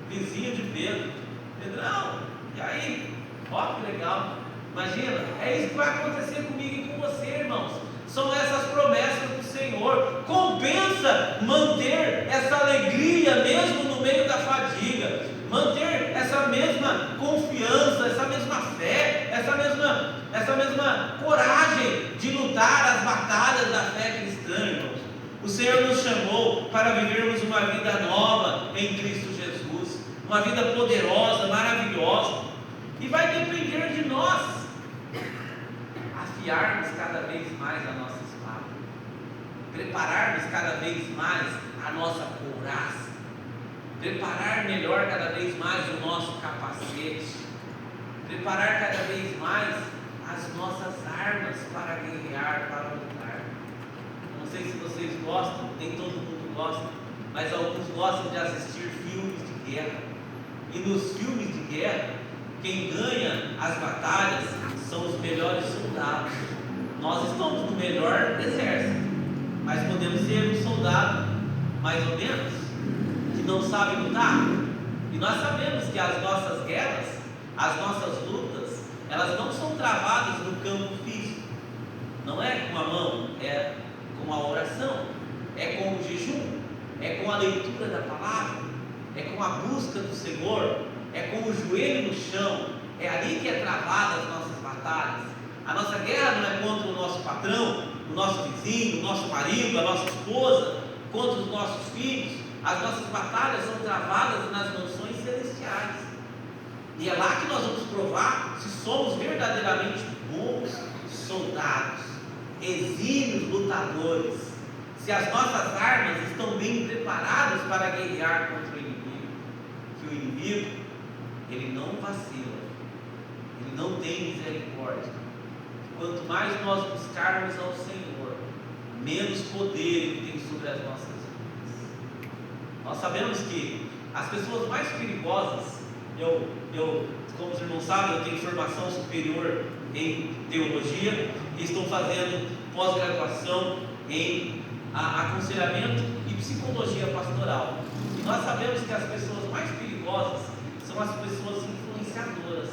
Vizinho de Pedro: Pedrão, e aí? Ó que legal! Imagina, é isso que vai acontecer comigo e com você, irmãos. São essas promessas do Senhor. Compensa manter essa alegria mesmo no meio da fadiga, manter essa mesma confiança, essa mesma fé, essa mesma coragem de lutar as batalhas da fé cristã, irmãos. O Senhor nos chamou para vivermos uma vida nova em Cristo Jesus, uma vida poderosa, maravilhosa, e vai depender de nós afiarmos cada vez mais a nossa espada, prepararmos cada vez mais a nossa couraça, preparar melhor cada vez mais o nosso capacete, preparar cada vez mais as nossas armas para guerrear, para lutar. Não sei se vocês gostam, nem todo mundo gosta, mas alguns gostam de assistir filmes de guerra, e nos filmes de guerra, quem ganha as batalhas são os melhores soldados. Nós estamos no melhor exército, mas podemos ser um soldado mais ou menos, que não sabe lutar. E nós sabemos que as nossas guerras, as nossas lutas, elas não são travadas no campo físico. Não é com a mão, é com a oração, é com o jejum, é com a leitura da palavra, é com a busca do Senhor, é com o joelho no chão. É ali que é travada as nossas batalhas. A nossa guerra não é contra o nosso patrão, o nosso vizinho, o nosso marido, a nossa esposa, contra os nossos filhos. As nossas batalhas são travadas nas mansões celestiais. E é lá que nós vamos provar se somos verdadeiramente bons soldados, exímios lutadores, se as nossas armas estão bem preparadas para guerrear contra o inimigo. Que o inimigo, ele não vacila, ele não tem misericórdia. Quanto mais nós buscarmos ao Senhor, menos poder ele tem sobre as nossas vidas. Nós sabemos que as pessoas mais perigosas, como os irmãos sabem, eu tenho formação superior em teologia e estou fazendo pós-graduação em aconselhamento e psicologia pastoral. E nós sabemos que as pessoas mais perigosas são as pessoas influenciadoras,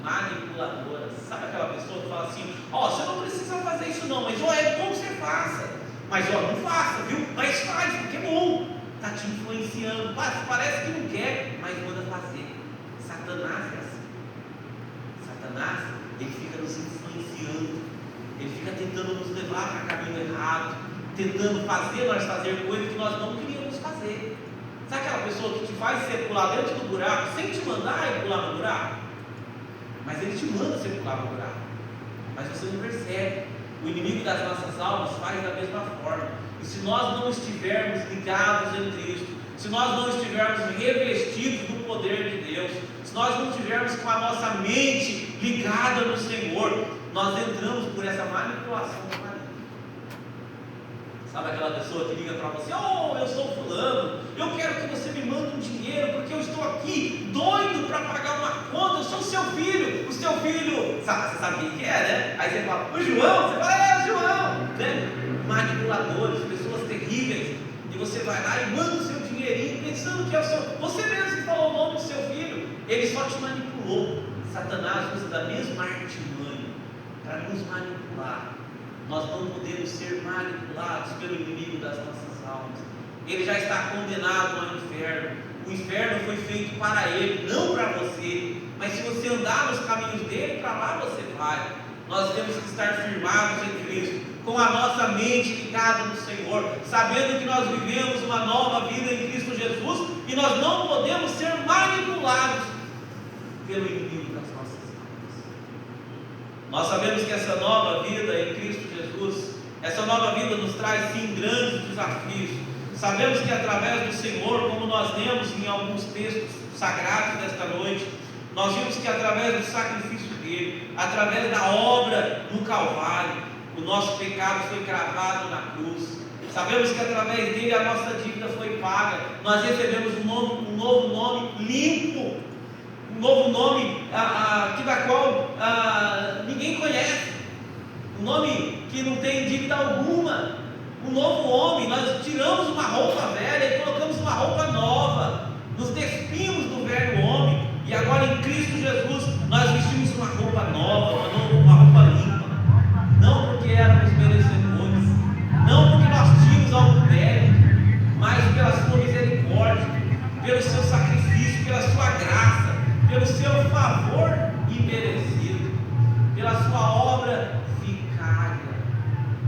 manipuladoras. Sabe aquela pessoa que fala assim: você não precisa fazer isso não, mas é bom que você faça, mas não faça, viu? Mas faz, porque é bom. Está te influenciando, parece que não quer, mas manda fazer. Satanás é assim. Satanás, ele fica nos influenciando, ele fica tentando nos levar para o caminho errado, tentando nós fazer coisas que nós não queríamos fazer. Sabe aquela pessoa que te faz você pular dentro do buraco sem te mandar ir pular no buraco? Mas ele te manda você pular no buraco, mas você não percebe. O inimigo das nossas almas faz da mesma forma. E se nós não estivermos ligados em Cristo, se nós não estivermos revestidos do poder de Deus, se nós não estivermos com a nossa mente ligada no Senhor, nós entramos por essa manipulação do maligno. Sabe aquela pessoa que liga para você: eu sou fulano, eu quero que você me mande um dinheiro, porque eu estou aqui doido para pagar uma conta, eu sou seu filho, você sabe quem que é, né? Aí você fala: o João, você fala: o João, né? Manipuladores, pessoas terríveis, e você vai lá e manda o seu dinheirinho, pensando que é o seu, você mesmo que falou o nome do seu filho, ele só te manipulou. Satanás usa da mesma artimanha para nos manipular. Nós não podemos ser manipulados pelo inimigo das nossas almas. Ele já está condenado ao inferno. O inferno foi feito para ele, não para você. Mas se você andar nos caminhos dele, para lá você vai. Nós temos que estar firmados em Cristo, com a nossa mente ligada no Senhor, sabendo que nós vivemos uma nova vida em Cristo Jesus, e nós não podemos ser manipulados pelo inimigo das nossas almas. Nós sabemos que essa nova vida em Cristo Jesus, essa nova vida nos traz sim grandes desafios. Sabemos que através do Senhor, como nós lemos em alguns textos sagrados desta noite, nós vimos que através do sacrifício dele, através da obra no Calvário, o nosso pecado foi cravado na cruz. Sabemos que através dele a nossa dívida foi paga. Nós recebemos um novo nome limpo, um novo nome da qual ninguém conhece, um nome que não tem dívida alguma, um novo homem. Nós tiramos uma roupa velha e colocamos uma roupa nova, nos despimos do velho homem, e agora em Cristo Jesus nós vestimos uma roupa nova, uma roupa limpa, não porque éramos merecedores, não porque nós tínhamos algum mérito, mas pela sua misericórdia, pelo seu sacrifício, pela sua graça, pelo seu favor imerecido, pela sua obra vicária.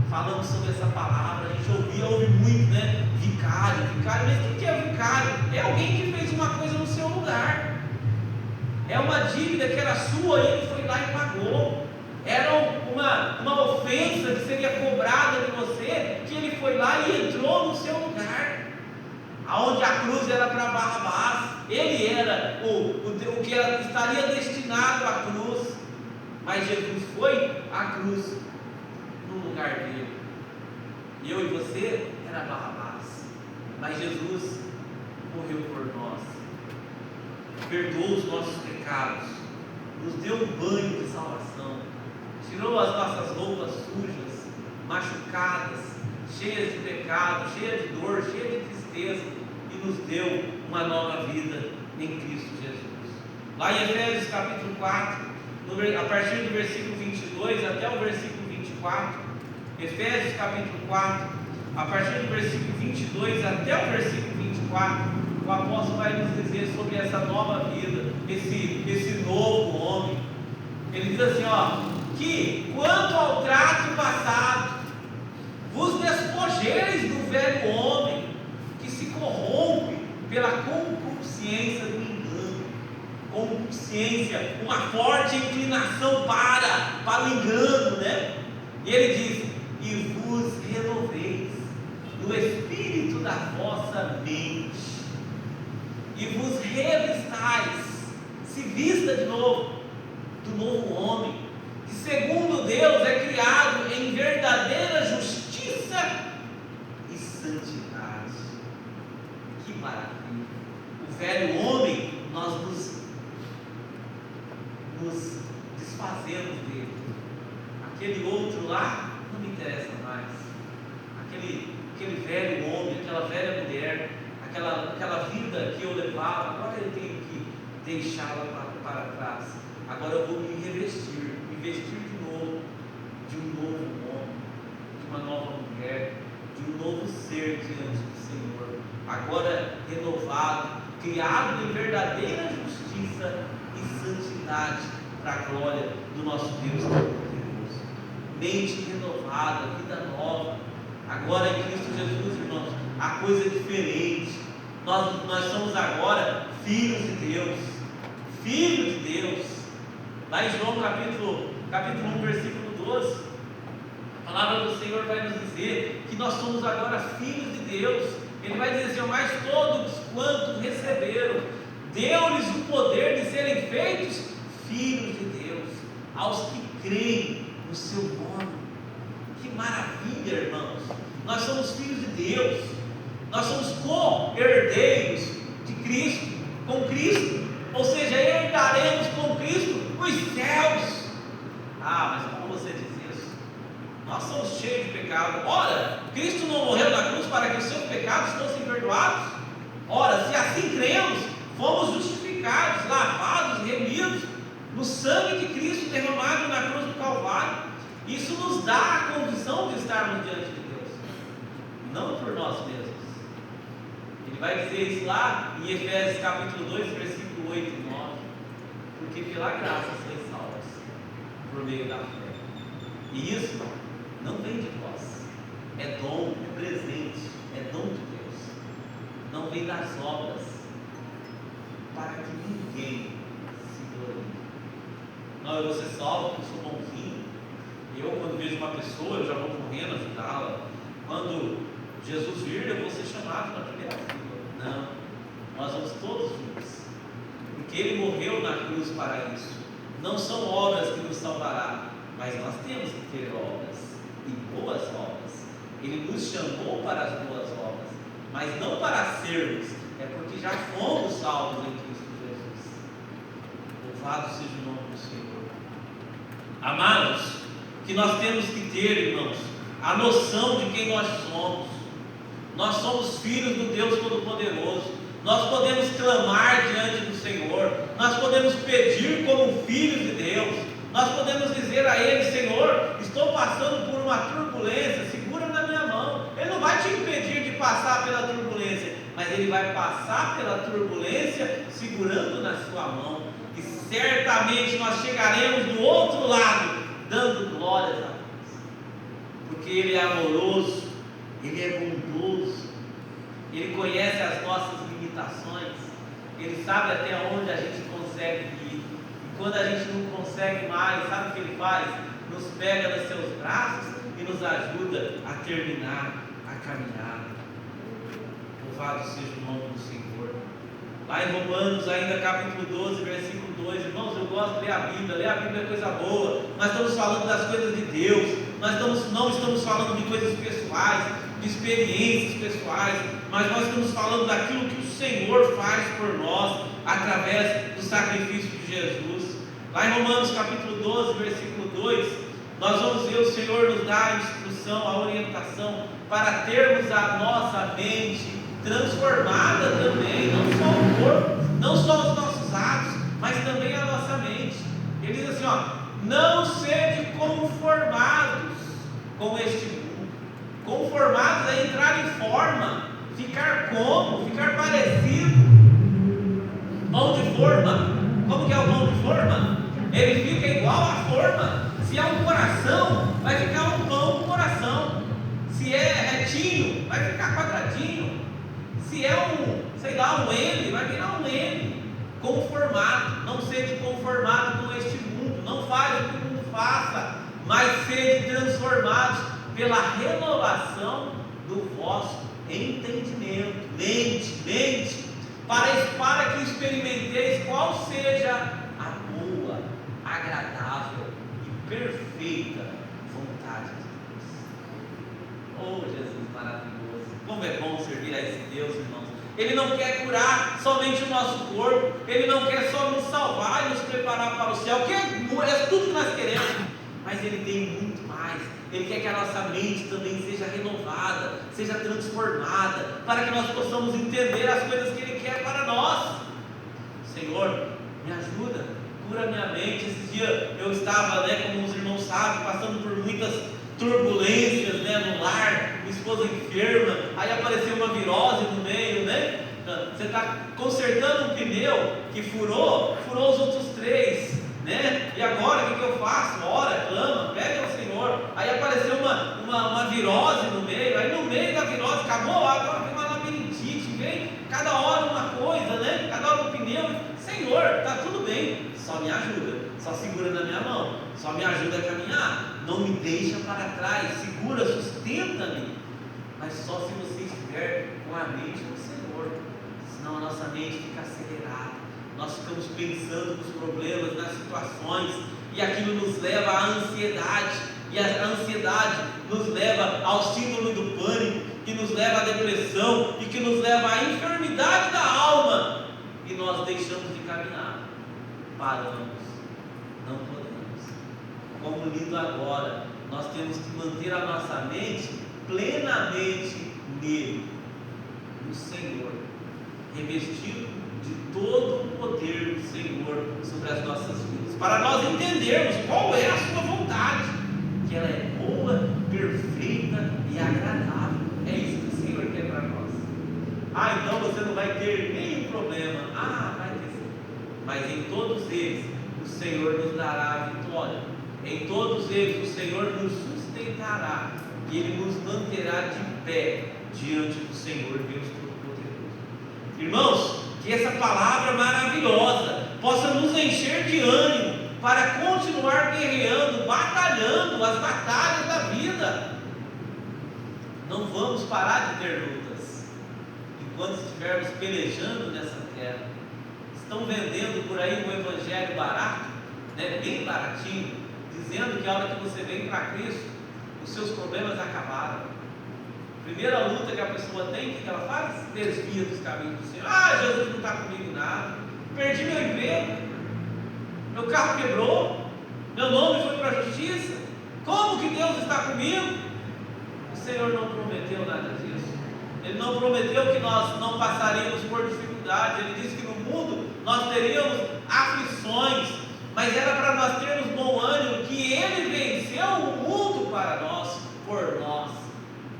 Falamos sobre essa palavra, a gente ouve muito, né? Vicário, mas o que é vicário? É alguém que fez uma coisa no seu lugar. É uma dívida que era sua e ele foi lá e pagou. Era uma ofensa que seria cobrada de você, que ele foi lá e entrou no seu lugar. Aonde a cruz era para Barrabás, ele era o que estaria destinado à cruz, mas Jesus foi à cruz no lugar dele. Eu e você era Barrabás, mas Jesus morreu por nós, perdoou os nossos pecados, nos deu um banho de salvação, tirou as nossas roupas sujas, machucadas, cheias de pecado, cheias de dor, cheias de tristeza, e nos deu uma nova vida em Cristo Jesus. Lá em Efésios capítulo 4, a partir do versículo 22 até o versículo 24, Efésios capítulo 4, a partir do versículo 22 até o versículo 24, o apóstolo vai nos dizer sobre essa nova vida, esse novo homem. Ele diz assim, que quanto ao trato passado, vos despojeis do velho homem, que se corrompe pela concupiscência do engano. Concupiscência, uma forte inclinação para o engano, né? E ele diz, e vos renoveis no espírito da vossa mente, e vos revistais, se vista de novo, do novo homem, que segundo Deus é criado em verdadeira justiça e santidade. Que maravilha! O velho homem, nós nos desfazemos dele. Aquele outro lá não me interessa mais. Aquele velho homem, aquela velha mulher, aquela vida que eu levava, agora eu tenho que deixá-la para trás. Agora eu vou me vestir de novo, de um novo homem, de uma nova mulher, de um novo ser diante do Senhor. Agora renovado, criado em verdadeira justiça e santidade, para a glória do nosso Deus Todo-Poderoso. Mente renovada, vida nova. Agora em Cristo Jesus, irmãos, a coisa é diferente. Nós somos agora filhos de Deus. Filhos de Deus. Lá em João capítulo 1, versículo 12, a palavra do Senhor vai nos dizer que nós somos agora filhos de Deus. Ele vai dizer assim, mas todos quantos receberam, deu-lhes o poder de serem feitos filhos de Deus, aos que creem no seu nome. Que maravilha, irmãos! Nós somos filhos de Deus, nós somos co-herdeiros de Cristo, com Cristo, ou seja, herdaremos com Cristo os céus. Mas como você diz isso? Nós somos cheios de pecado. Ora, Cristo não morreu na cruz para que os seus pecados fossem perdoados? Ora, se assim cremos, fomos justificados, lavados, remidos no sangue de Cristo derramado na cruz do Calvário. Isso nos dá a condição de estarmos diante de Deus, não por nós mesmos. Ele vai dizer isso lá em Efésios capítulo 2, versículo 8 e 9, porque pela graça sois salvos, por meio da fé, e isso não vem de vós, é dom, é presente, é dom de Deus, não vem das obras, para que ninguém se glorie. Não, eu vou ser salvo porque eu sou bonzinho. Eu, quando vejo uma pessoa, eu já vou correndo ajudá-la. Quando Jesus vir, eu vou ser chamado na primeira fila. Não, nós vamos todos juntos, porque Ele morreu na cruz para isso. Não são obras que nos salvará, mas nós temos que ter obras, e boas obras. Ele nos chamou para as boas obras, mas não para sermos, é porque já fomos salvos em Cristo Jesus. Louvado seja o nome do Senhor. Amados, que nós temos que ter, irmãos, a noção de quem nós somos. Nós somos filhos do Deus Todo-Poderoso. Nós podemos clamar diante do Senhor. Nós podemos pedir como filhos de Deus. Nós podemos dizer a Ele, Senhor, estou passando por uma turbulência, segura na minha mão. Ele não vai te impedir de passar pela turbulência, mas Ele vai passar pela turbulência segurando na sua mão. E certamente nós chegaremos do outro lado, dando glórias a Deus, porque Ele é amoroso, Ele é bondoso, Ele conhece as nossas limitações, Ele sabe até onde a gente consegue ir, e quando a gente não consegue mais, sabe o que Ele faz? Nos pega nos seus braços e nos ajuda a terminar a caminhada. Louvado seja o nome do Senhor. Lá em Romanos, ainda capítulo 12, versículo 2, irmãos, eu gosto de ler a Bíblia é coisa boa. Nós estamos falando das coisas de Deus, não estamos falando de coisas pessoais, de experiências pessoais, mas nós estamos falando daquilo que o Senhor faz por nós, através do sacrifício de Jesus. Lá em Romanos capítulo 12, versículo 2, Nós vamos ver o Senhor nos dar a instrução, a orientação para termos a nossa mente transformada também, não só o corpo, não só os nossos atos, mas também a nossa mente. Ele diz assim, não sede conformados com este mundo. Conformados é entrar em forma, ficar como, ficar parecido. Pão de forma. Como que é o pão de forma? Ele fica igual à forma. Se é um coração, vai ficar um pão com coração. Se é retinho, vai ficar quadradinho. Se é um M, vai virar um M. Conformado. Não sede conformado com este mundo. Não faz o que o mundo faça, mas sede transformados pela renovação do vosso entendimento. Mente. Para que experimenteis qual seja a boa, agradável e perfeita vontade de Deus. Oh, Jesus maravilhoso! Como é bom servir a esse Deus, irmãos. Ele não quer curar somente o nosso corpo, Ele não quer só nos salvar e nos preparar para o céu, que é tudo que nós queremos, mas Ele tem muito mais. Ele quer que a nossa mente também seja renovada, seja transformada, para que nós possamos entender as coisas que Ele quer para nós. Senhor, me ajuda, cura minha mente. Esses dias eu estava, como os irmãos sabem, passando por muitas turbulências, no lar, minha esposa enferma, aí apareceu uma virose no meio, Você está consertando um pneu que furou os outros 3, E agora o que eu faço? Ora, clama, pede ao Senhor. Aí apareceu uma virose no meio, aí no meio da virose acabou, agora vem uma labirintite, vem cada hora uma coisa, cada hora um pneu. Senhor, está tudo bem, só me ajuda, só segura na minha mão, só me ajuda a caminhar, não me deixa para trás, segura, sustenta-me, mas só se você estiver com a mente no Senhor, senão a nossa mente fica acelerada, nós ficamos pensando nos problemas, nas situações, e aquilo nos leva à ansiedade, e a ansiedade nos leva ao síndrome do pânico, que nos leva à depressão, e que nos leva à enfermidade da alma, e nós deixamos de caminhar, paramos, não podemos. Como lindo agora, nós temos que manter a nossa mente plenamente nele, no Senhor, revestido de todo o poder do Senhor sobre as nossas vidas, para nós entendermos qual é a sua vontade, que ela é boa, perfeita e agradável. É isso que o Senhor quer para nós. Então você não vai ter nenhum problema. Vai ter sim. Mas em todos eles o Senhor nos dará a vitória. Em todos eles o Senhor nos sustentará e Ele nos manterá de pé diante do Senhor Deus Todo-Poderoso. Irmãos, que essa palavra maravilhosa possa nos encher de ânimo para continuar guerreando, batalhando as batalhas da vida. Não vamos parar de ter lutas enquanto estivermos pelejando nessa terra. Estão vendendo por aí um evangelho barato, bem baratinho, dizendo que a hora que você vem para Cristo, os seus problemas acabaram. Primeira luta que a pessoa tem, o que ela faz? Desvia dos caminhos do Senhor. Jesus não está comigo nada, perdi meu emprego, meu carro quebrou, meu nome foi para a justiça, como que Deus está comigo? O Senhor não prometeu nada disso. Ele não prometeu que nós não passaríamos por dificuldades. Ele disse que no mundo nós teríamos aflições, mas era para nós termos bom ânimo, que Ele venceu o mundo para nós, por nós.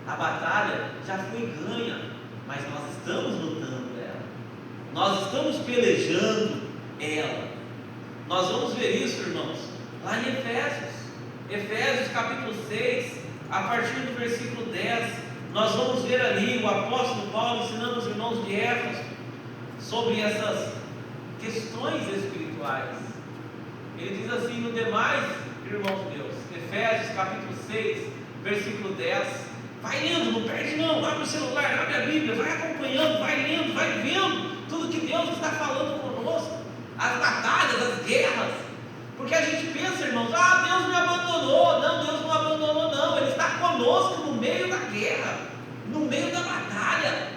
A batalha já foi ganha, mas nós estamos lutando ela, nós estamos pelejando ela. Nós vamos ver isso, irmãos, lá em Efésios capítulo 6, a partir do versículo 10, nós vamos ver ali o apóstolo Paulo ensinando os irmãos de Éfeso sobre essas questões espirituais. Ele diz assim: no demais, irmãos meus, Efésios capítulo 6, versículo 10, vai lendo, não perde não, abre o celular, abre a Bíblia, vai acompanhando, vai lendo, vai vendo tudo que Deus está falando conosco, as batalhas, as guerras, porque a gente pensa, irmãos, Deus me abandonou. Não, Deus não abandonou não, Ele está conosco no meio da guerra, no meio da batalha,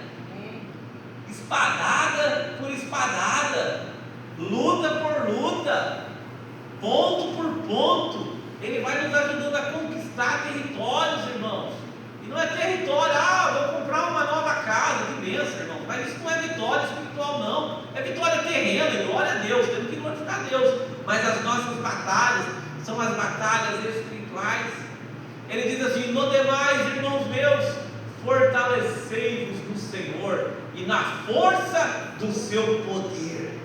espadada por espadada, luta por luta, ponto por ponto. Ele vai nos ajudando a batalhas são as batalhas espirituais. Ele diz assim: no demais, irmãos meus, fortalecei-vos no Senhor e na força do seu poder.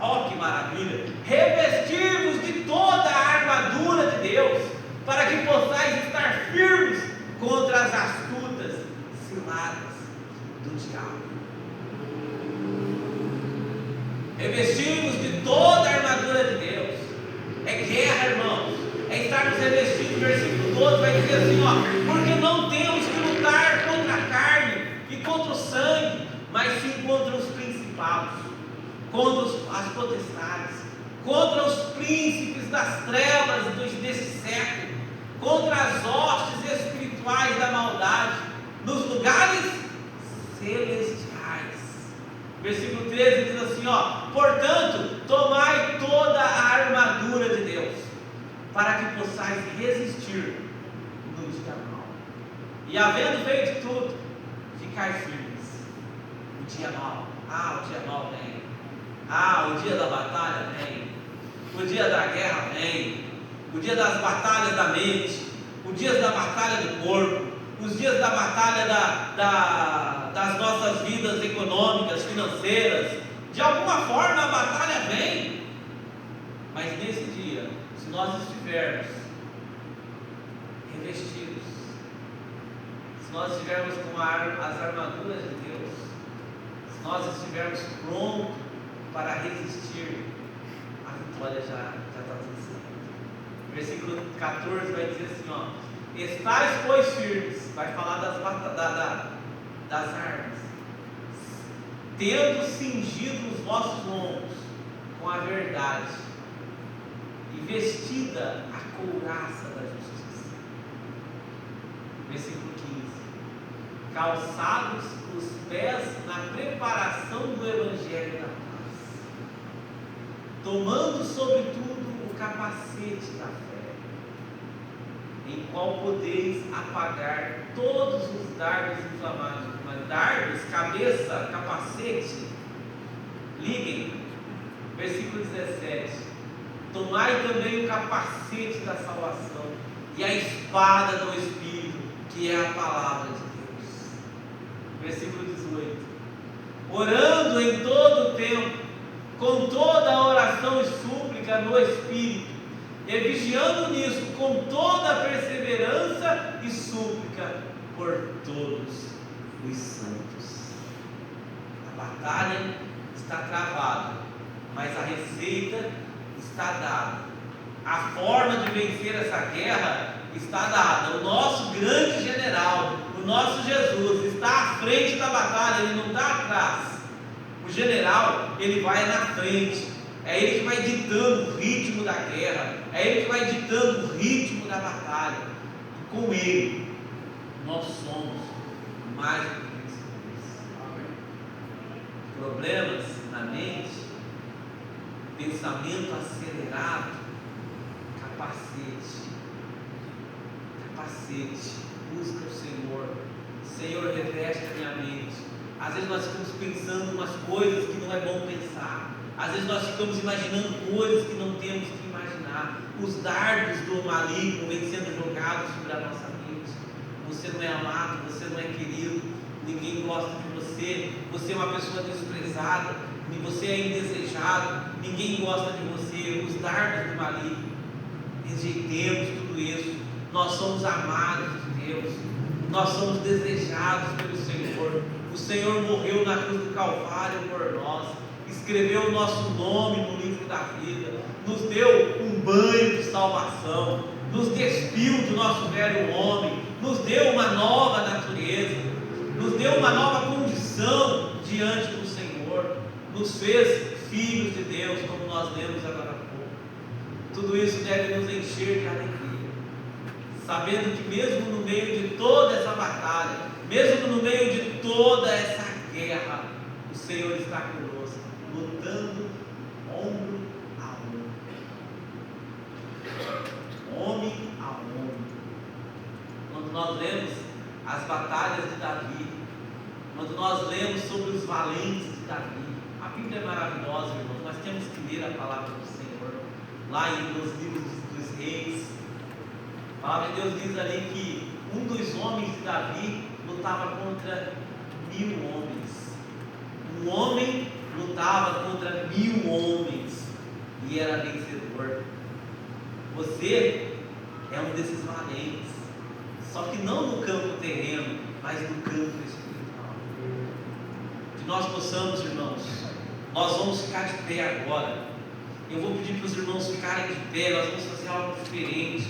Ó, que maravilha! Revesti-vos de toda a armadura de Deus, para que possais estar firmes contra as astutas ciladas do diabo. Revesti-vos de toda a armadura de Deus. É guerra, irmãos. É estarmos revestidos. O versículo 12 vai dizer assim, ó: porque não temos que lutar contra a carne e contra o sangue, mas sim contra os principados, contra as potestades, contra os príncipes das trevas desse século, contra as hostes espirituais da maldade nos lugares celestiais. Versículo 13 diz assim, ó: portanto, tomai toda a armadura de Deus, para que possais resistir no dia mau, e havendo feito tudo, ficai firmes. O dia mau, o dia mau vem. O dia da batalha vem. O dia da guerra vem. O dia das batalhas da mente. O dia da batalha do corpo. Os dias da batalha das nossas vidas econômicas, financeiras. De alguma forma a batalha vem. Mas nesse dia, se nós estivermos revestidos, se nós estivermos com as armaduras de Deus, se nós estivermos prontos para resistir, a vitória já está tudo certo. Versículo 14 vai dizer assim, ó: estais, pois, firmes. Vai falar das armas, tendo cingido os vossos ombros com a verdade e vestida a couraça da justiça. Versículo 15: calçados os pés na preparação do evangelho da paz, tomando sobretudo o capacete da fé, em qual podeis apagar todos os dardos inflamados. Mas dardos, cabeça, capacete, liguem. Versículo 17: tomai também o capacete da salvação e a espada do Espírito, que é a palavra de Deus. Versículo 18: orando em todo o tempo, com toda a oração e súplica no Espírito, e vigiando nisso com toda a perseverança e súplica por todos os santos. A batalha está travada, mas a receita está dada. A forma de vencer essa guerra está dada. O nosso grande general, o nosso Jesus, está à frente da batalha, ele não está atrás. O general, ele vai na frente. É ele que vai ditando o ritmo da guerra, é ele que vai ditando o ritmo da batalha. E com ele, nós somos mais do que vencedores. Problemas na mente, pensamento acelerado, capacete, busca o Senhor. Senhor, reveste a minha mente. Às vezes nós ficamos pensando umas coisas que não é bom pensar. Às vezes nós ficamos imaginando coisas que não temos que imaginar. Os dardos do maligno vêm sendo jogados sobre a nossa mente. Você não é amado, você não é querido, ninguém gosta de você, você é uma pessoa desprezada, você é indesejado, ninguém gosta de você. Os dardos do maligno, rejeitemos tudo isso. Nós somos amados de Deus, nós somos desejados pelo Senhor. O Senhor morreu na cruz do Calvário por nós, escreveu o nosso nome no livro da vida, nos deu um banho de salvação, nos despiu do nosso velho homem, nos deu uma nova natureza, nos deu uma nova condição diante do Senhor, nos fez filhos de Deus, como nós lemos agora há pouco. Tudo isso deve nos encher de alegria, sabendo que mesmo no meio de toda essa batalha, mesmo no meio de toda essa guerra, o Senhor está conosco, lutando ombro a ombro, homem a homem. Quando nós lemos as batalhas de Davi, quando nós lemos sobre os valentes de Davi, a Bíblia é maravilhosa, irmãos. Nós temos que ler a palavra do Senhor. lá nos livros dos reis. A palavra de Deus diz ali que um dos homens de Davi lutava contra 1000 homens. Um homem lutava contra 1000 homens e era vencedor. Você é um desses valentes, só que não no campo terreno, mas no campo espiritual. Que nós possamos, irmãos, nós vamos ficar de pé agora. Eu vou pedir para os irmãos ficarem de pé, nós vamos fazer algo diferente.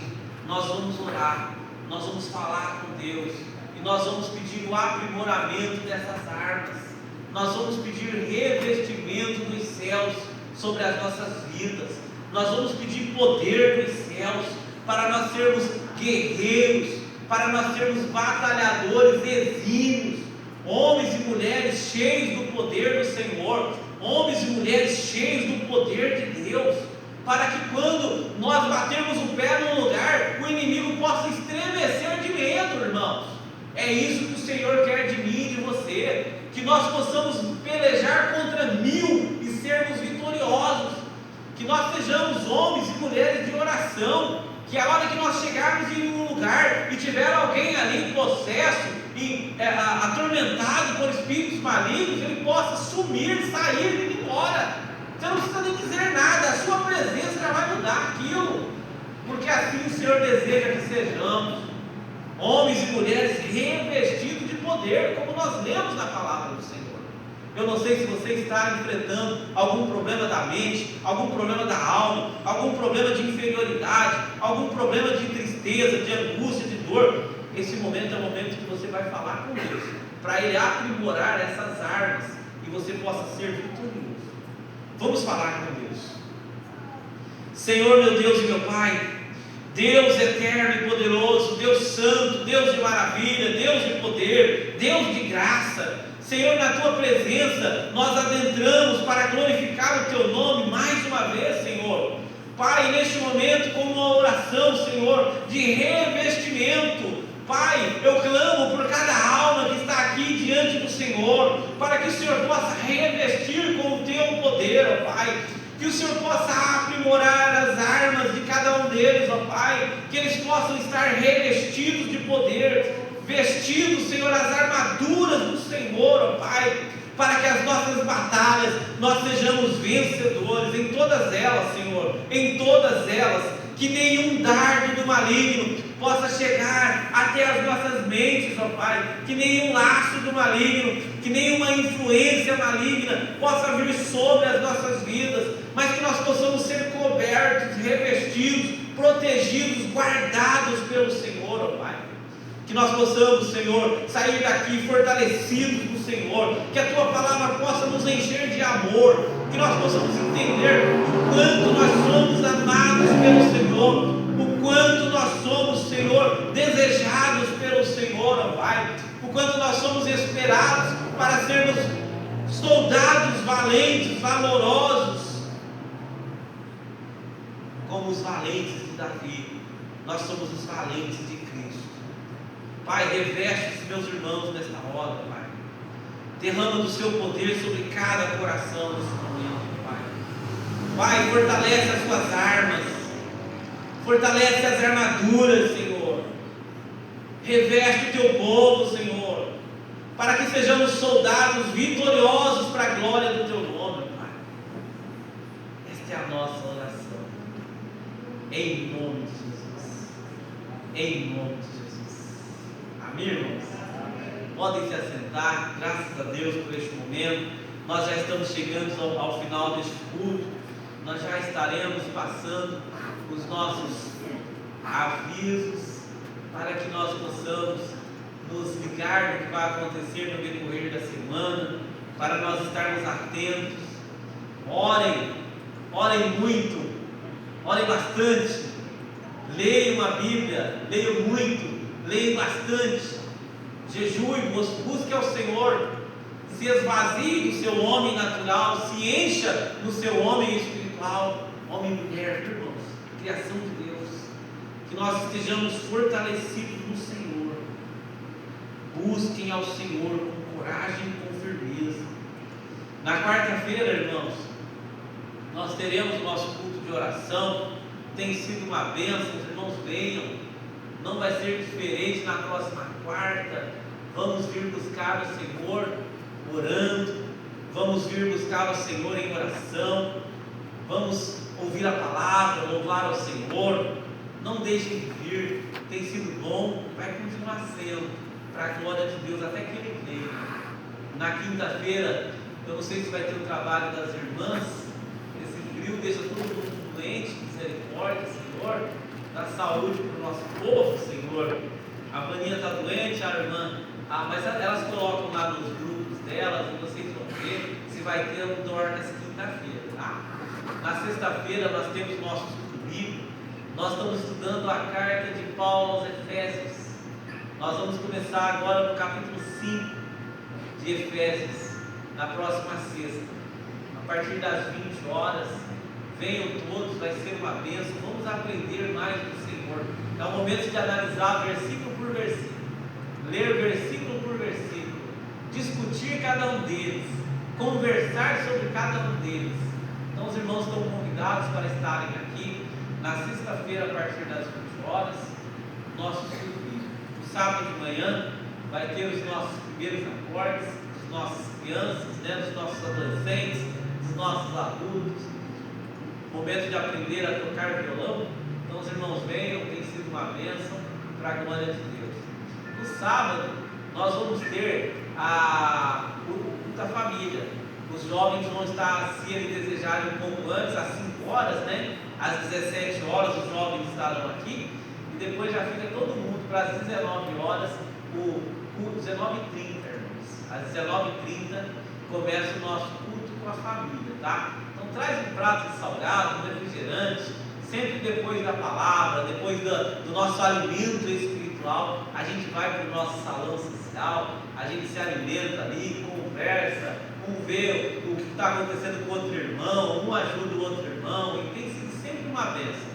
Nós vamos orar, nós vamos falar com Deus e nós vamos pedir o aprimoramento dessas armas. Nós vamos pedir revestimento dos céus sobre as nossas vidas. Nós vamos pedir poder dos céus para nós sermos guerreiros, para nós sermos batalhadores exímios, homens e mulheres cheios do poder do Senhor, homens e mulheres cheios do poder de Deus, para que quando nós batermos o pé num lugar, o inimigo possa estremecer de medo, irmãos. É isso que o Senhor quer de mim e de você, que nós possamos pelejar contra 1000 e sermos vitoriosos, que nós sejamos homens e mulheres de oração, que a hora que nós chegarmos em um lugar e tiver alguém ali em possesso, atormentado por espíritos malignos, ele possa sumir, sair e ir embora. Você não precisa nem dizer nada, a sua presença já vai mudar aquilo, porque assim o Senhor deseja que sejamos homens e mulheres revestidos de poder, como nós lemos na palavra do Senhor. Eu não sei se você está enfrentando algum problema da mente, algum problema da alma, algum problema de inferioridade, algum problema de tristeza, de angústia, de dor. Esse momento é o momento que você vai falar com Deus, para Ele aprimorar essas armas e você possa ser vitorioso. Vamos falar com Deus. Senhor, meu Deus e meu Pai, Deus eterno e poderoso, Deus santo, Deus de maravilha, Deus de poder, Deus de graça, Senhor, na Tua presença nós adentramos para glorificar o Teu nome mais uma vez, Senhor. Pai, neste momento, com uma oração, Senhor, de revestimento, Pai, eu clamo por cada alma que está aqui diante do Senhor, para que o Senhor possa revestir com o Teu poder, ó Pai, que o Senhor possa aprimorar as armas de cada um deles, ó Pai, que eles possam estar revestidos de poder, vestidos, Senhor, as armaduras do Senhor, ó Pai, para que as nossas batalhas, nós sejamos vencedores em todas elas, Senhor, em todas elas, que nenhum dardo do maligno possa chegar até as nossas mentes, ó Pai, que nenhum laço do maligno, que nenhuma influência maligna possa vir sobre as nossas vidas, mas que nós possamos ser cobertos, revestidos, protegidos, guardados pelo Senhor, ó Pai. Que nós possamos, Senhor, sair daqui fortalecidos no Senhor, que a Tua palavra possa nos encher de amor, que nós possamos entender o quanto nós somos amados pelo Senhor, o quanto nós somos, Senhor, desejados pelo Senhor, ó Pai, o quanto nós somos esperados para sermos soldados valentes, valorosos, como os valentes de Davi. Nós somos os valentes de Cristo. Pai, reveste os meus irmãos nesta hora, Pai. Derrama do Seu poder sobre cada coração nesse momento, Pai. Pai, fortalece as Suas armas, fortalece as armaduras, Senhor. Reveste o Teu povo, Senhor, para que sejamos soldados vitoriosos para a glória do Teu nome, Pai. Esta é a nossa oração, em nome de Jesus, em nome de Jesus. Amém, irmãos? Podem se assentar, graças a Deus por este momento. Nós já estamos chegando ao final deste culto. Nós já estaremos passando os nossos avisos para que nós possamos nos ligar no que vai acontecer no decorrer da semana, para nós estarmos atentos. Orem, orem muito, orem bastante, leiam a Bíblia, leiam muito, leiam bastante, jejue, busque ao Senhor, se esvazie do seu homem natural, se encha do seu homem espiritual, homem e mulher, irmãos, criação de Deus, que nós estejamos fortalecidos no Senhor. Busquem ao Senhor com coragem e com firmeza. Na quarta-feira, irmãos, nós teremos o nosso culto de de oração tem sido uma bênção. Os irmãos venham, não vai ser diferente na próxima quarta. Vamos vir buscar o Senhor orando, vamos vir buscar o Senhor em oração, vamos ouvir a palavra, louvar ao Senhor. Não deixem de vir, tem sido bom, vai continuar sendo, para a glória de Deus, até que Ele venha. Na quinta-feira, eu não sei se vai ter o trabalho das irmãs. Esse frio deixa todo mundo doente. Misericórdia, Senhor, dá saúde para o nosso povo, Senhor. A Vaninha está doente, a irmã, mas elas colocam lá nos grupos delas, e vocês vão ver se vai ter um dornas quinta-feira, tá? Na sexta-feira nós temos nosso estudo bíblico. Nós estamos estudando a carta de Paulo aos Efésios. Nós vamos começar agora no capítulo 5 de Efésios, na próxima sexta, a partir das 20 horas. Venham todos, vai ser uma bênção. Vamos aprender mais do Senhor. É o momento de analisar versículo por versículo, ler versículo por versículo, discutir cada um deles, conversar sobre cada um deles. Então os irmãos estão convidados para estarem aqui na sexta-feira a partir das 20 horas, nosso estudo bíblico. No sábado de manhã vai ter os nossos primeiros acordes, dos nossas crianças, dos nossos adolescentes, dos nossos adultos. Momento de aprender a tocar violão. Então os irmãos venham, tem sido uma bênção para a glória de Deus. No sábado nós vamos ter o culto da família. Os jovens vão estar, se eles desejarem, um pouco antes, às 5 horas, às 17 horas os jovens estarão aqui, e depois já fica todo mundo para as 19 horas, o culto, 19h30, irmãos. Às 19h30 começa o nosso culto com a família, tá? Então traz um prato de salgado, um refrigerante, sempre depois da palavra, depois do nosso alimento espiritual, a gente vai para o nosso salão social, a gente se alimenta ali, conversa, um vê o que está acontecendo com o outro irmão, um ajuda o outro irmão, e tem sido sempre uma bênção.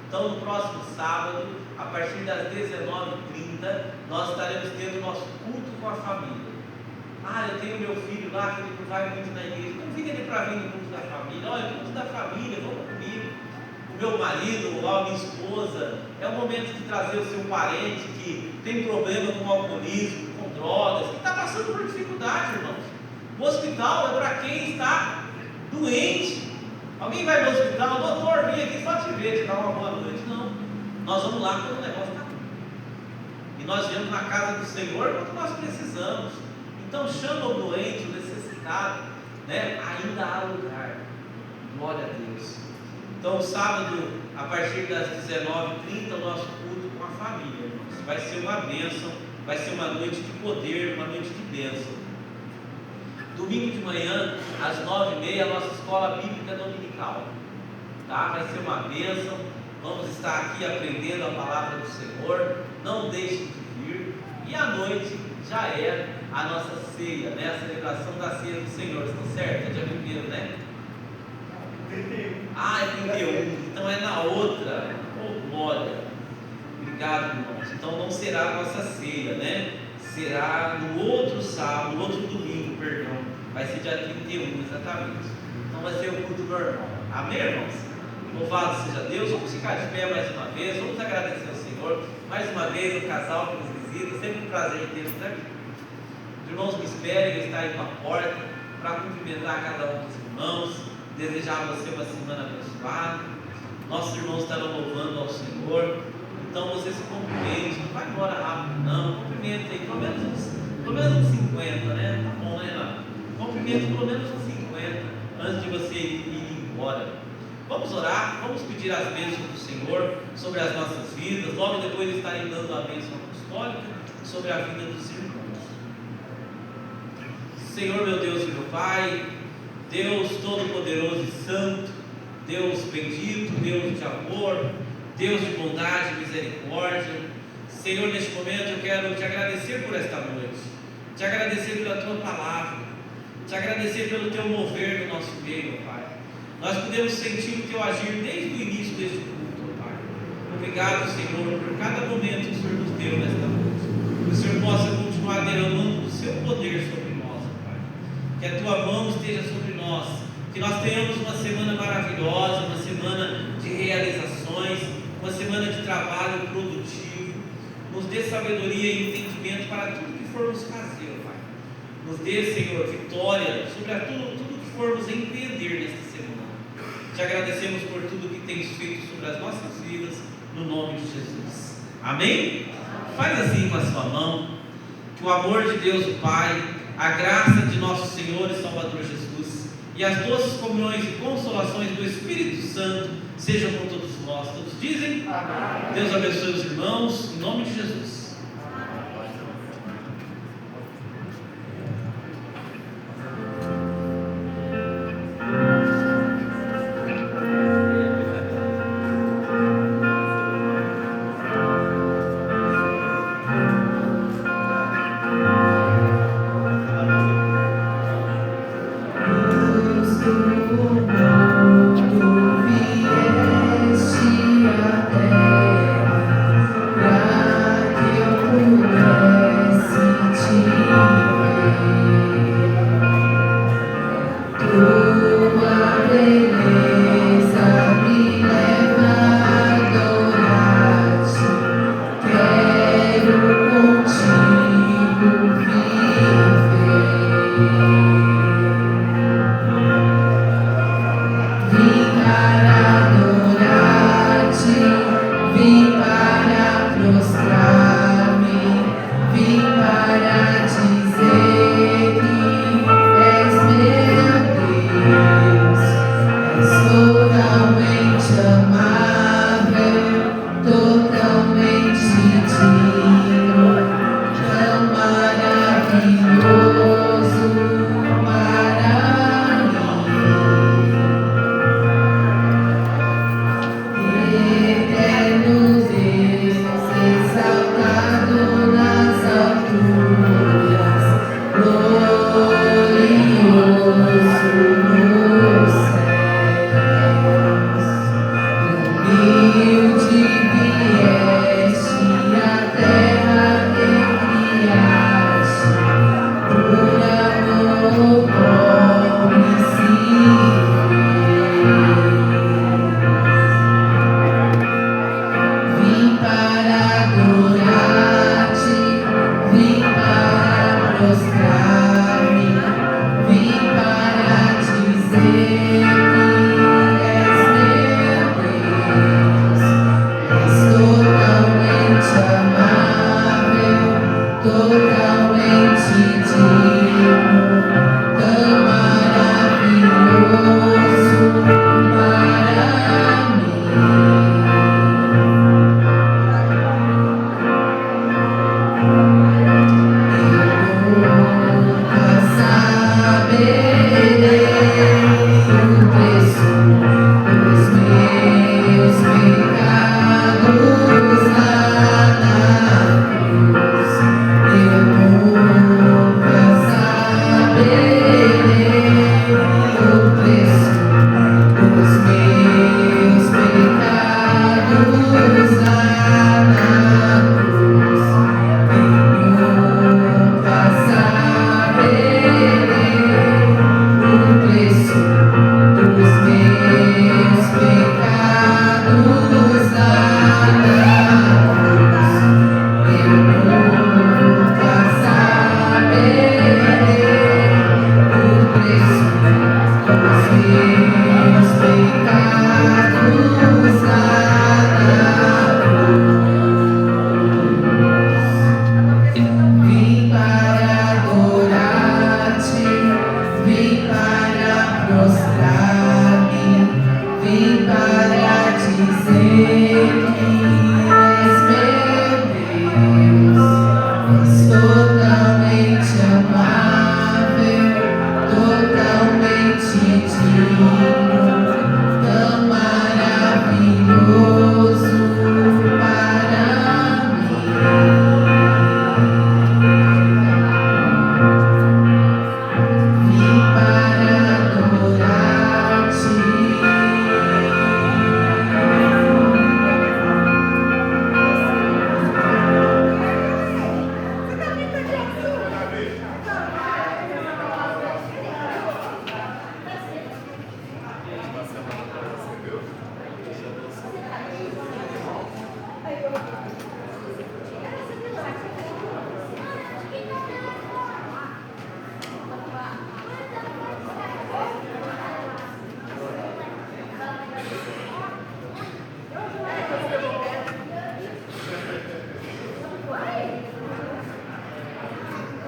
Então no próximo sábado, a partir das 19h30, nós estaremos tendo o nosso culto com a família. Eu tenho meu filho lá que ele não vai muito na igreja, convida ele para vir no culto da família. Olha, culto da família, vamos comigo. O meu marido, a minha esposa, é o momento de trazer o seu parente que tem problema com alcoolismo, com drogas, que está passando por dificuldade, irmãos. O hospital é para quem está doente. Alguém vai no hospital, doutor, vem aqui só te ver, te dar uma boa noite. Não, nós vamos lá quando o negócio está ruim. E nós viemos na casa do Senhor quando nós precisamos. Então chama o doente, o necessitado, ainda há lugar. Glória a Deus. Então sábado, a partir das 19h30, o nosso culto com a família, irmãos. Vai ser uma bênção, vai ser uma noite de poder, uma noite de bênção. Domingo de manhã, às 9h30, a nossa escola bíblica dominical, tá? Vai ser uma bênção. Vamos estar aqui aprendendo a palavra do Senhor. Não deixem de vir. E à noite já é a nossa ceia, a celebração da ceia do Senhor. Estão certo? É dia 1º, né? 31. É 31. Então é na outra. Glória. Obrigado, irmãos. Então não será a nossa ceia, Será no outro sábado, no outro domingo, perdão. Vai ser dia 31, exatamente. Então vai ser o culto normal. Amém, irmãos? Louvado seja Deus. Vamos ficar de pé mais uma vez. Vamos agradecer ao Senhor. Mais uma vez, o casal que nos visita. Sempre um prazer ter-vos aqui. Os irmãos me esperem, eu estar indo à porta para cumprimentar cada um dos irmãos. Desejar a você uma semana abençoada. Nossos irmãos estarão louvando ao Senhor. Então você se cumprimente, não vai embora rápido não, cumprimente aí, pelo menos uns 50, Tá bom, Renato? Cumprimente pelo menos uns 50 antes de você ir embora. Vamos orar, vamos pedir as bênçãos do Senhor sobre as nossas vidas, logo depois de estarem dando a bênção apostólica sobre a vida dos irmãos. Senhor, meu Deus e meu Pai, Deus Todo-Poderoso e Santo, Deus bendito, Deus de amor, Deus de bondade e misericórdia. Senhor, neste momento eu quero te agradecer por esta noite, te agradecer pela tua palavra, te agradecer pelo teu mover no nosso meio, meu Pai. Nós podemos sentir o teu agir desde o início deste culto, meu Pai. Obrigado, Senhor, por cada momento que o Senhor nos deu nesta noite. Que o Senhor possa continuar derramando o seu poder sobre nós, meu Pai. Que a tua mão esteja sobre nós, Que nós tenhamos uma semana maravilhosa, uma semana de realizações, uma semana de trabalho produtivo. Nos dê sabedoria e entendimento para tudo que formos fazer, Pai. Nos dê, Senhor, vitória sobre tudo que formos empreender nesta semana. Te agradecemos por tudo que tens feito sobre as nossas vidas, no nome de Jesus. Amém? Faz assim com a sua mão. Que o amor de Deus, o Pai, a graça de nosso Senhor e Salvador Jesus e as doces comunhões e consolações do Espírito Santo sejam com todos nós. Todos dizem? Amém. Deus abençoe os irmãos, em nome de Jesus. Totalmente digno.